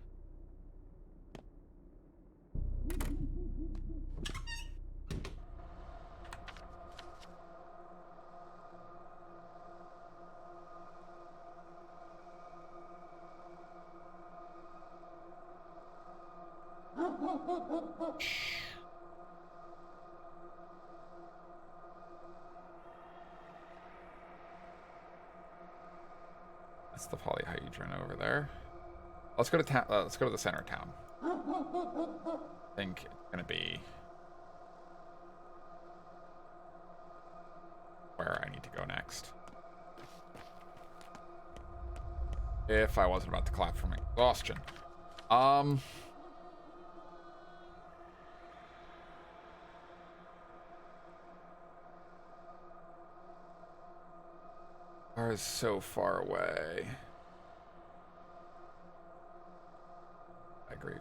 That's the polyhedron over there. Let's go to town. Let's go to the center of town. I think it's gonna be where I need to go next. If I wasn't about to collapse from exhaustion. Are so far away. Bad Grief.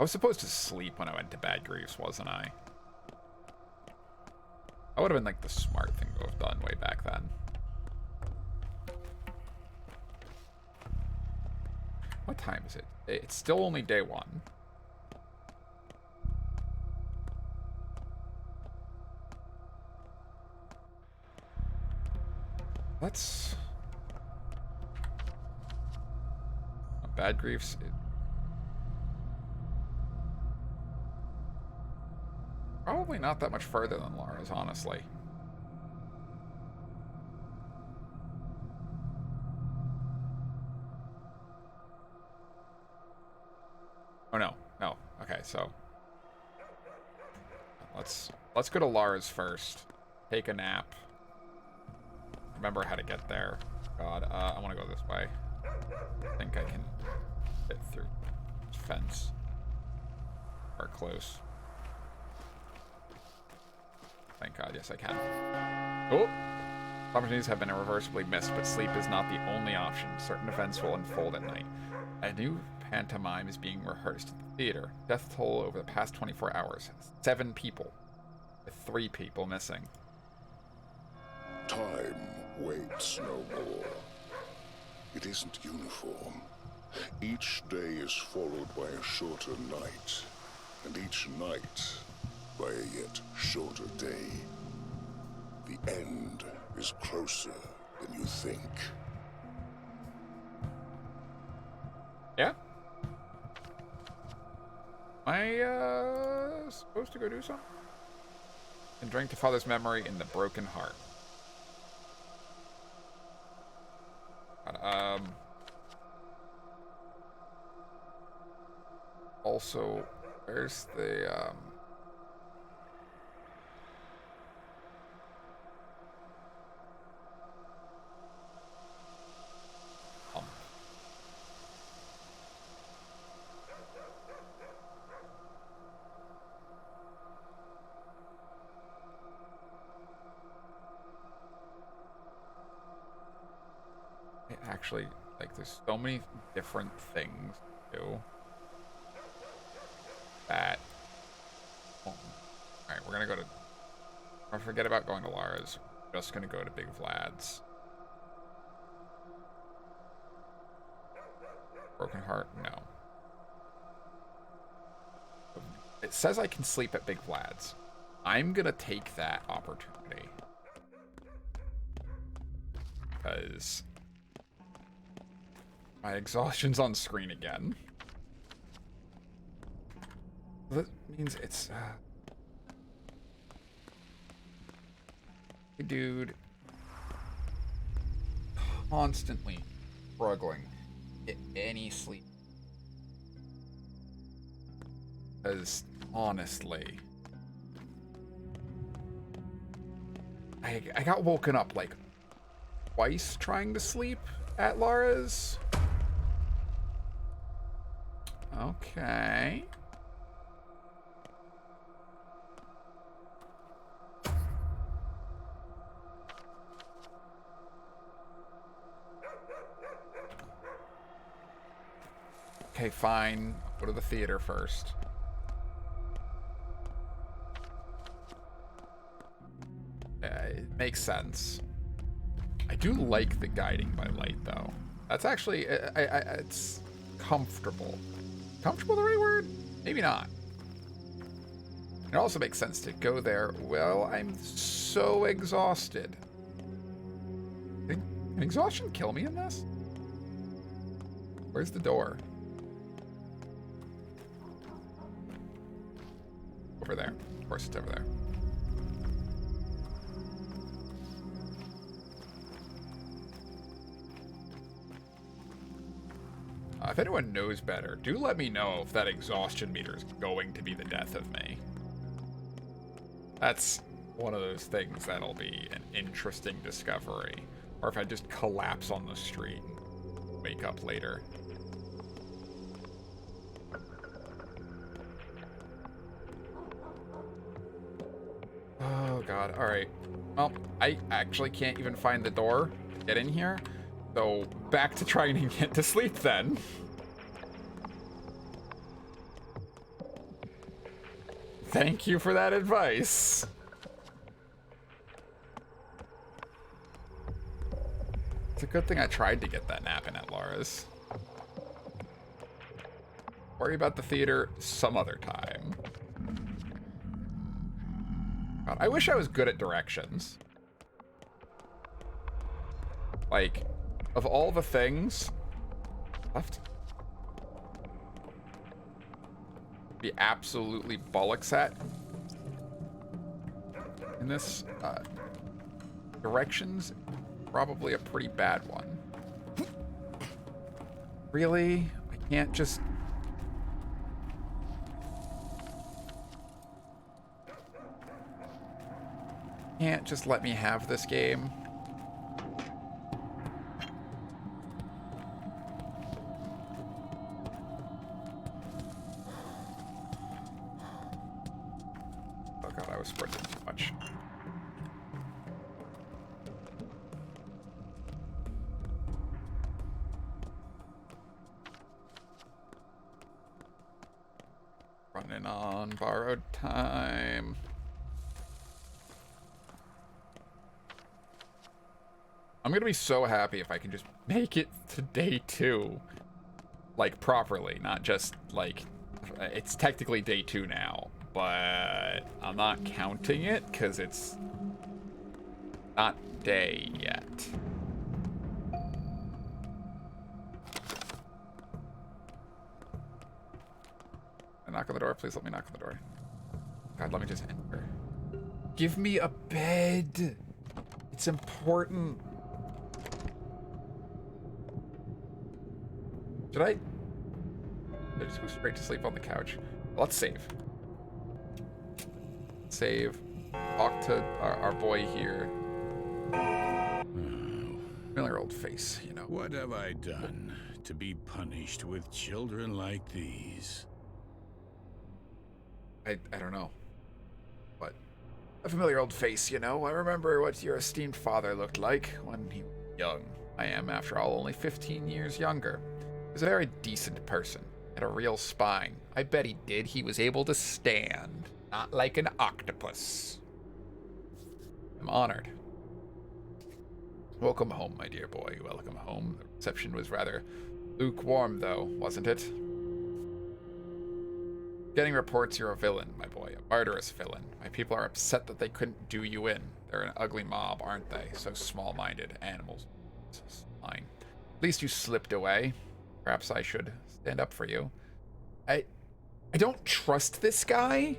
I was supposed to sleep when I went to Bad Griefs, wasn't I? That would have been like the smart thing to have done way back then. What time is it? It's still only day one. Let's... Bad Griefs... Probably not that much further than Lara's, honestly. Oh no, no. Okay, so let's go to Lara's first. Take a nap. Remember how to get there. God, I want to go this way. I think I can fit through this fence. Or close. Thank God, yes I can. Oh! Opportunities have been irreversibly missed, but sleep is not the only option. Certain events will unfold at night. A new pantomime is being rehearsed at the theater. Death toll over the past 24 hours. 7 people. With 3 people missing. Time waits no more. It isn't uniform. Each day is followed by a shorter night, and each night by a yet shorter day. The end is closer than you think. Yeah? Am I, supposed to go do something? And drink to Father's memory in the broken heart. Also, where's the, actually, like, there's so many different things to do that. Oh. Alright, we're gonna go to... I forget about going to Lara's. We're just gonna go to Big Vlad's. Broken Heart? No. It says I can sleep at Big Vlad's. I'm gonna take that opportunity. Because... my exhaustion's on screen again. That means it's, hey, dude. Constantly struggling to get any sleep. Because, honestly... I got woken up, like, twice trying to sleep at Lara's. Okay. Okay, fine. Go to the theater first. It makes sense. I do like the guiding by light, though. That's actually... it's comfortable. Comfortable the right word? Maybe not. It also makes sense to go there. Well, I'm so exhausted. Can exhaustion kill me in this? Where's the door? Over there. Of course it's over there. If anyone knows better, do let me know if that exhaustion meter is going to be the death of me. That's one of those things that'll be an interesting discovery. Or if I just collapse on the street and wake up later. Oh god, alright. Well, I actually can't even find the door to get in here. So, back to trying to get to sleep then. Thank you for that advice. It's a good thing I tried to get that nap in at Lara's. Worry about the theater some other time. God, I wish I was good at directions. Like, of all the things left, be absolutely bollocks at in this directions, probably a pretty bad one. Really? I can't just... Can't just let me have this game. Oh god, I was sprinting too much. Running on borrowed time. I'm gonna be so happy if I can just make it to day 2. Like, properly, not just, like... It's technically day 2 now, but I'm not counting it, because it's not day yet. Knock on the door, please let me knock on the door. God, let me just enter. Give me a bed! It's important. Should I just go straight to sleep on the couch? Let's save. Save. Talk to our boy here. Familiar old face, you know. What have I done to be punished with children like these? I don't know. But a familiar old face, you know. I remember what your esteemed father looked like when he was young. I am, after all, only 15 years younger. He was a very decent person. Had a real spine. I bet he did. He was able to stand. Not like an octopus. I'm honored. Welcome home, my dear boy. Welcome home. The reception was rather lukewarm, though, wasn't it? Getting reports you're a villain, my boy. A murderous villain. My people are upset that they couldn't do you in. They're an ugly mob, aren't they? So small-minded. Animals. Fine. At least you slipped away. Perhaps I should stand up for you. I don't trust this guy.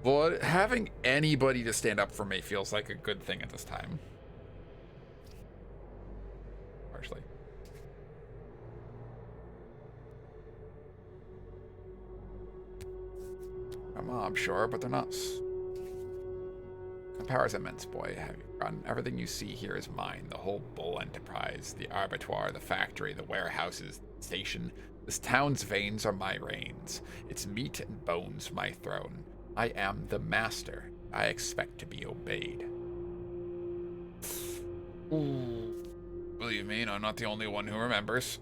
But having anybody to stand up for me feels like a good thing at this time. Partially. A mob, sure, but they're not. The power's immense, boy. Have you forgotten? Everything you see here is mine. The whole bull enterprise, the abattoir, the factory, the warehouses, the station. This town's veins are my reins. Its meat and bones my throne. I am the master. I expect to be obeyed. Ooh. Believe me, I'm not the only one who remembers.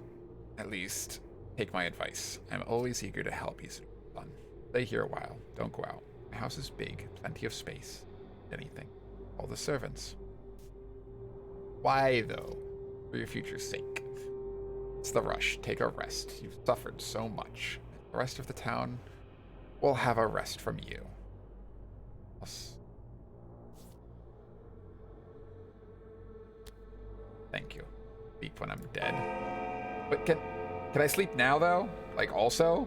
At least, take my advice. I'm always eager to help you, son. Stay here a while. Don't go out. My house is big, plenty of space. Anything. All the servants. Why, though? For your future's sake. It's the rush. Take a rest. You've suffered so much. The rest of the town will have a rest from you. Thank you. Sleep when I'm dead. But can I sleep now, though? Like, also?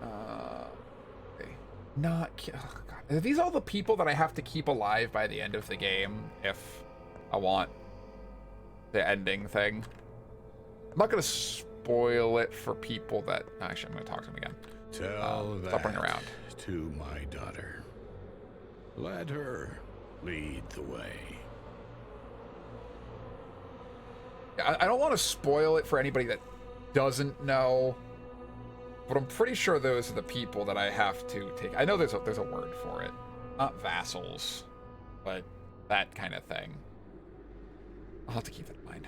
Okay. Not... Oh, God. Are these all the people that I have to keep alive by the end of the game if I want the ending thing? I'm not going to spoil it for people that... Actually, I'm going to talk to them again. Tell Stop running around. to my daughter. Let her lead the way. I don't want to spoil it for anybody that doesn't know, but I'm pretty sure those are the people that I have to take. I know there's a word for it. Not vassals, but that kind of thing. I'll have to keep it in mind.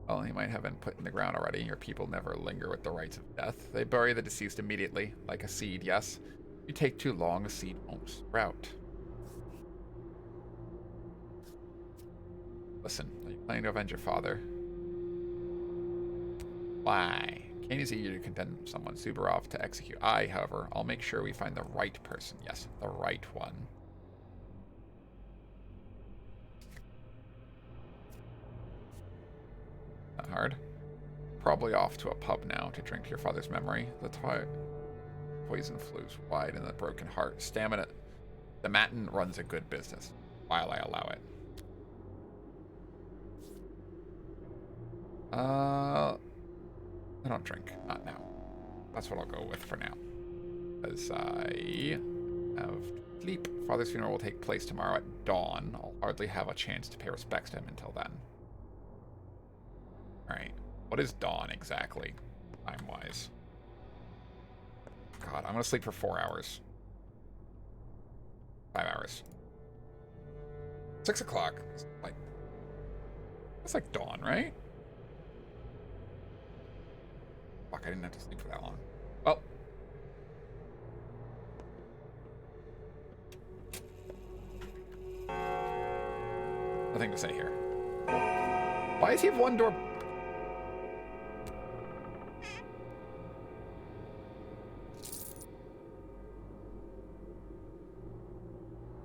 Well, he might have been put in the ground already. Your people never linger with the rites of death. They bury the deceased immediately, like a seed, yes. If you take too long, a seed won't sprout. Listen, are you planning to avenge your father? Why? Kane is eager to condemn someone. Subarov to execute. I, however, I'll make sure we find the right person. Yes, the right one. Not hard. Probably off to a pub now to drink your father's memory. The poison flows wide in the broken heart. Stamina. The Matin runs a good business, while I allow it. I don't drink. Not now. That's what I'll go with for now. As I have sleep. Father's funeral will take place tomorrow at dawn. I'll hardly have a chance to pay respects to him until then. Alright. What is dawn exactly? Time-wise. God, I'm gonna sleep for 4 hours. 5 hours. 6 o'clock. It's like dawn, right? Fuck, I didn't have to sleep for that long. Well. Nothing to say here. Why does he have one door?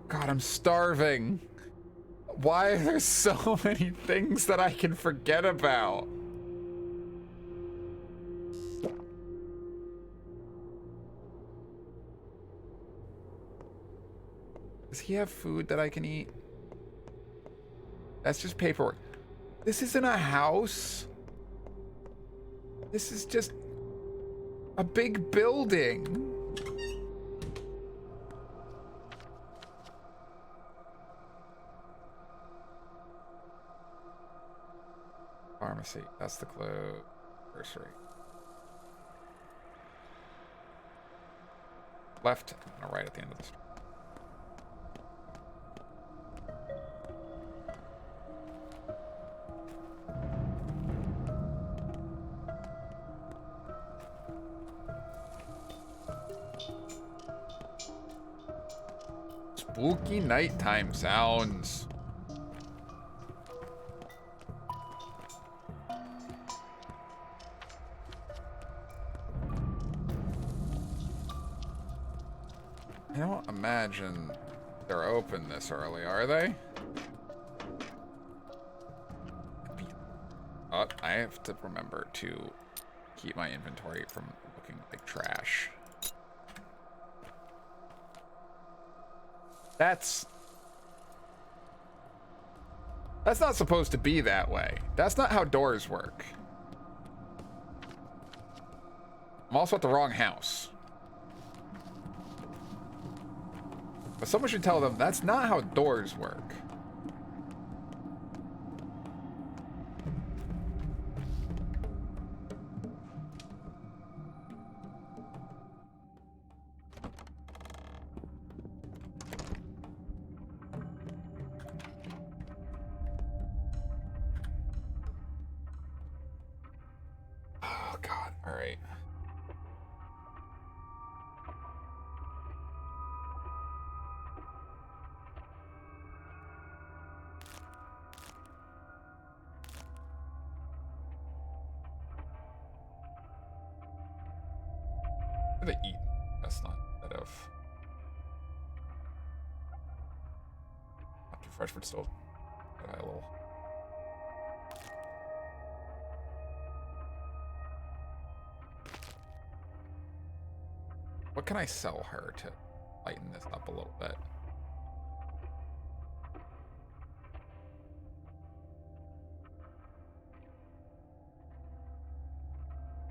God, I'm starving. Why are there so many things that I can forget about? Does he have food that I can eat? That's just paperwork. This isn't a house. This is just a big building. Pharmacy. That's the close. Grocery. Left and right at the end of the street. Spooky nighttime sounds. I don't imagine they're open this early, are they? I have to remember to keep my inventory from looking like trash. That's not supposed to be that way. That's not how doors work. I'm also at the wrong house. But someone should tell them that's not how doors work. Oh, God. All right. They eat. That's not instead of. Not too fresh, but still a little. What can I sell her to lighten this up a little bit?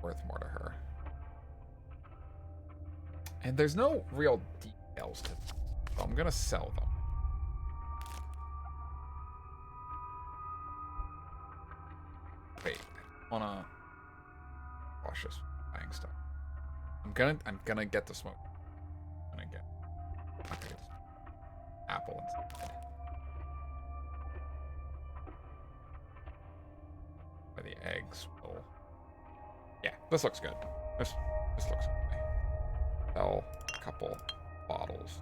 Worth more to her. And there's no real details to them, so I'm gonna sell them. Wait, I wanna cautious buying stuff. I'm gonna get the smoke. I'm gonna get apple instead. By the eggs will. Yeah, this looks good. This looks okay. Sell a couple bottles.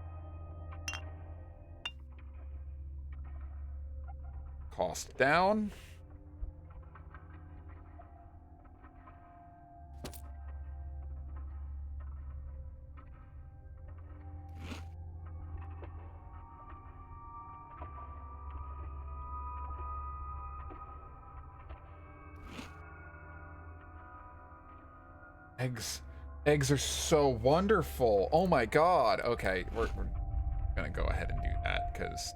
Cost down. Eggs. Eggs are so wonderful. Oh my god. Okay, we're gonna go ahead and do that, because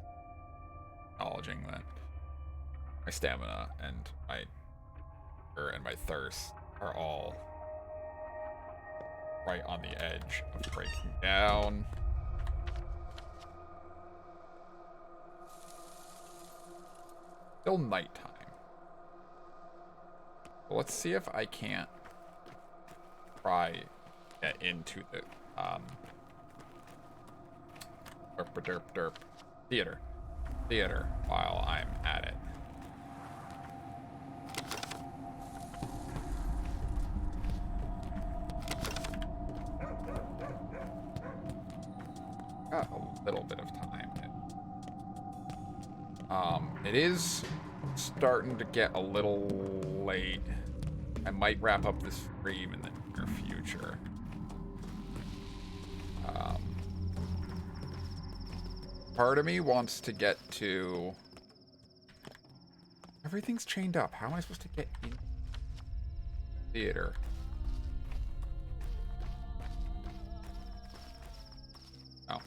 acknowledging that my stamina and my thirst are all right on the edge of breaking down. Still nighttime. Well, let's see if I can't try get into the theater while I'm at it. Got a little bit of time. It is starting to get a little late. I might wrap up this stream in the near future. Part of me wants to get to... Everything's chained up. How am I supposed to get in theater? Oh.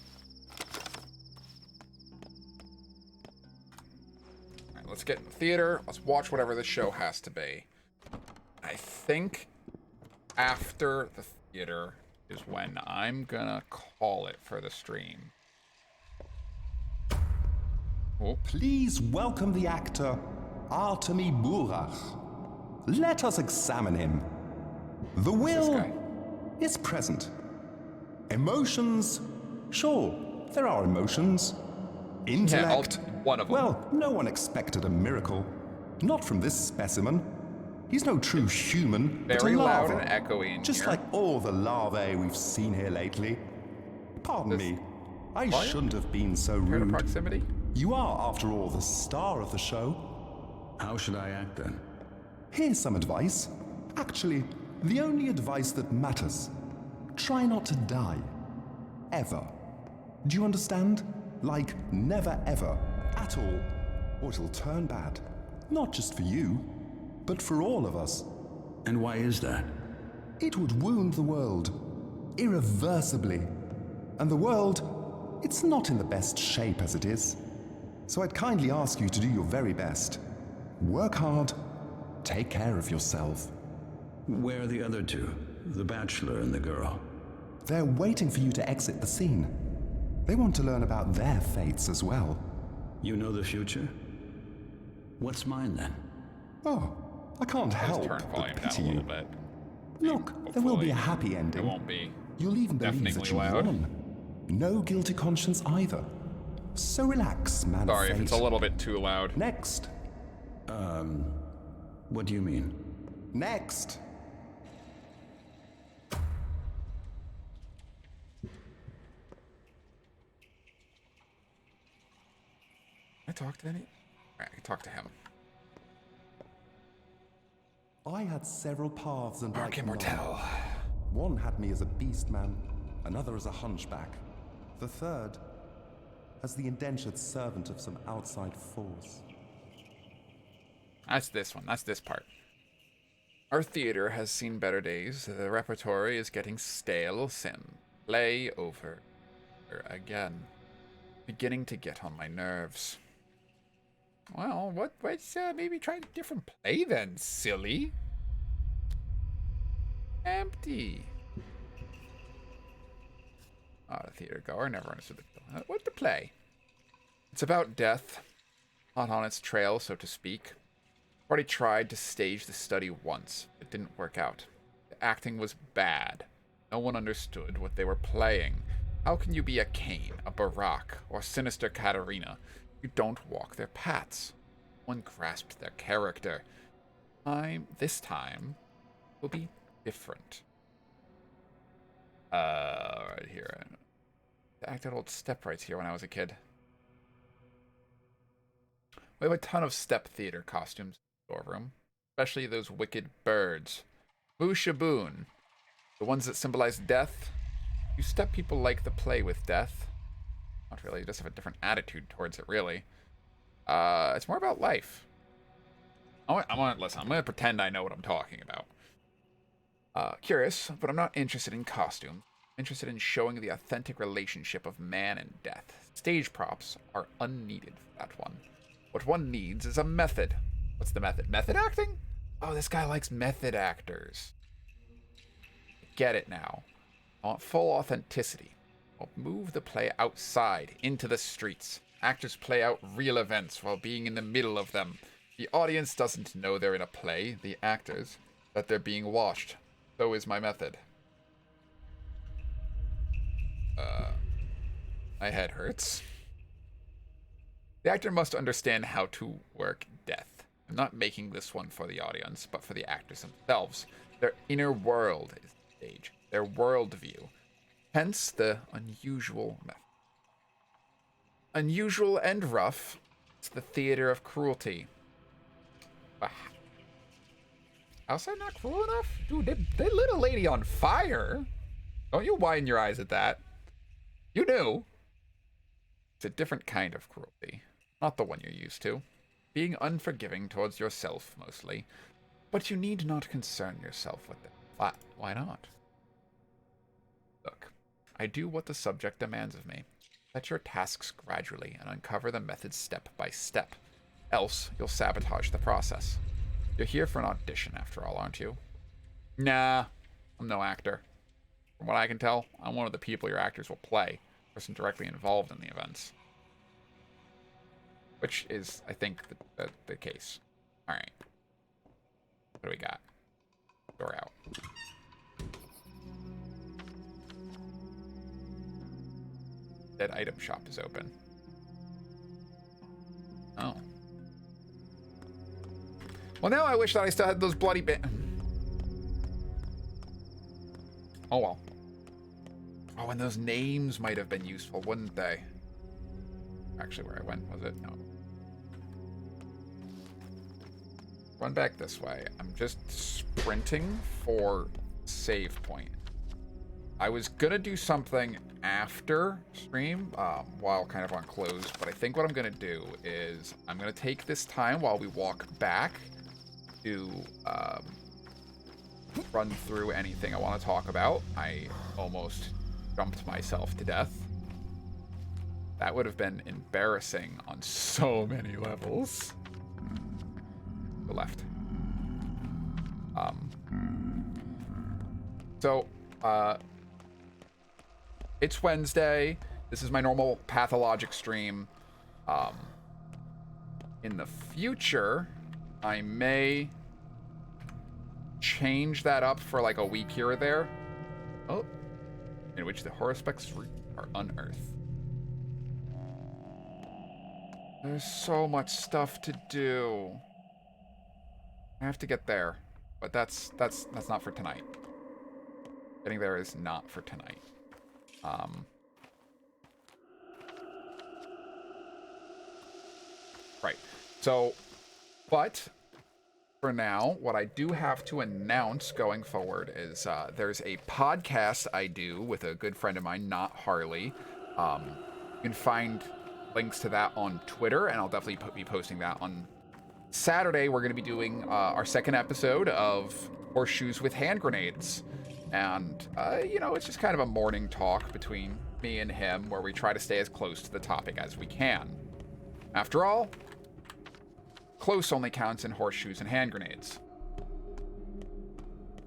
Alright, let's get in the theater. Let's watch whatever the show has to be. I think after the theater is when I'm gonna call it for the stream. Oh. Please welcome the actor, Artemi Burach. Let us examine him. The will is present. Emotions, sure, there are emotions. Intellect, one of them. Well, no one expected a miracle. Not from this specimen. He's no true human, but a Very loud larva. and echoey in Just here. like all the larvae we've seen here lately. Pardon me, I shouldn't have been so rude. Proximity? You are, after all, the star of the show. How should I act then? Here's some advice. Actually, the only advice that matters. Try not to die. Ever. Do you understand? Like, never ever. At all. Or it'll turn bad. Not just for you, but for all of us. And why is that? It would wound the world. Irreversibly. And the world, it's not in the best shape as it is. So I'd kindly ask you to do your very best. Work hard. Take care of yourself. Where are the other two? The bachelor and the girl? They're waiting for you to exit the scene. They want to learn about their fates as well. You know the future? What's mine then? Oh, I can't help Turn but volume down pity a little you. bit. Look, there will be a happy ending. It won't be. You'll even believe that Definitely you loud. won. No guilty conscience either. So relax, man. Sorry of if it's fate. a little bit too loud. Next. What do you mean? Next. Can I talk to any? Alright, I can talk to him. I had several paths and Mark Immortel. One had me as a beast man, another as a hunchback, the third as the indentured servant of some outside force. That's this one. That's this part. Our theater has seen better days. The repertory is getting stale. Play over again. Beginning to get on my nerves. Well, let's maybe try a different play then, silly. Empty. Not a theater goer, never understood the what to play. It's about death, hot on its trail, so to speak. Already tried to stage the study once. It didn't work out. The acting was bad. No one understood what they were playing. How can you be a Cain, a Barak, or sinister Katarina? You don't walk their paths. One grasped their character. This time will be different. Right here. I acted old step rights here when I was a kid. We have a ton of step theater costumes in the storeroom, especially those wicked birds. Bushaboon, the ones that symbolize death. You step people like the play with death. Not really, you just have a different attitude towards it, really. It's more about life. Listen, I'm gonna pretend I know what I'm talking about. Curious, but I'm not interested in costume. I'm interested in showing the authentic relationship of man and death. Stage props are unneeded for that one. What one needs is a method. What's the method? Method acting? Oh, this guy likes method actors. Get it now. I want full authenticity. I'll move the play outside, into the streets. Actors play out real events while being in the middle of them. The audience doesn't know they're in a play, the actors, that they're being watched. So is my method. My head hurts. The actor must understand how to work death. I'm not making this one for the audience, but for the actors themselves. Their inner world is the stage, their worldview. Hence the unusual method. Unusual and rough, it's the theater of cruelty. How's that not cruel enough? Dude, they lit a lady on fire. Don't you widen your eyes at that. You knew. It's a different kind of cruelty. Not the one you're used to. Being unforgiving towards yourself, mostly. But you need not concern yourself with it. Why not? Look, I do what the subject demands of me. Set your tasks gradually and uncover the methods step by step. Else, you'll sabotage the process. You're here for an audition, after all, aren't you? Nah, I'm no actor. From what I can tell, I'm one of the people your actors will play, person directly involved in the events. Which is, I think, the case. Alright. What do we got? Door out. Dead item shop is open. Oh. Well, now I wish that I still had those bloody Oh, well. Oh, and those names might have been useful, wouldn't they? Actually, where I went, was it? No. Run back this way. I'm just sprinting for save point. I was gonna do something after stream, while kind of on close, but I think what I'm gonna do is I'm gonna take this time while we walk back to run through anything I want to talk about. I almost jumped myself to death. That would have been embarrassing on so many levels. The left. It's Wednesday. This is my normal Pathologic stream. In the future, I may change that up for like a week here or there. Oh, in which the horospecs are unearthed. There's so much stuff to do. I have to get there, but that's not for tonight. Getting there is not for tonight. Right. So, but for now, what I do have to announce going forward is there's a podcast I do with a good friend of mine, Not Harley. You can find links to that on Twitter, and I'll definitely be posting that on Saturday. We're going to be doing our second episode of Horseshoes with Hand Grenades. And, you know, it's just kind of a morning talk between me and him where we try to stay as close to the topic as we can. After all, close only counts in horseshoes and hand grenades.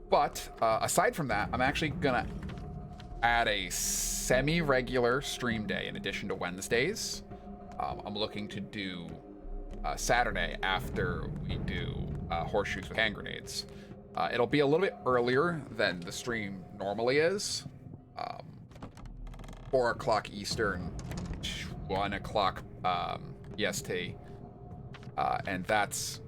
But aside from that, I'm actually gonna add a semi-regular stream day in addition to Wednesdays. I'm looking to do Saturday after we do horseshoes with hand grenades. It'll be a little bit earlier than the stream normally is. 4 o'clock Eastern, 1 o'clock EST. And that's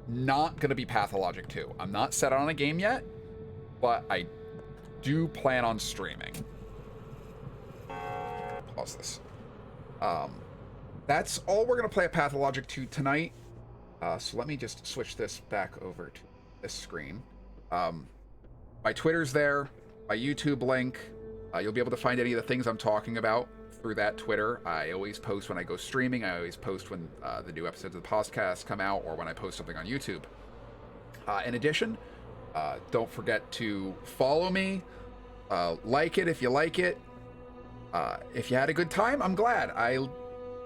not going to be Pathologic 2. I'm not set on a game yet, but I do plan on streaming. Pause this. That's all we're going to play at Pathologic 2 tonight. So let me just switch this back over to this screen. My Twitter's there, my YouTube link. You'll be able to find any of the things I'm talking about through that Twitter. I always post when I go streaming. I always post when the new episodes of the podcast come out or when I post something on YouTube. In addition, Don't forget to follow me. Like it if you like it. If you had a good time, I'm glad. I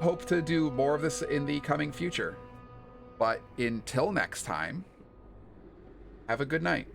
hope to do more of this in the coming future. But until next time, have a good night.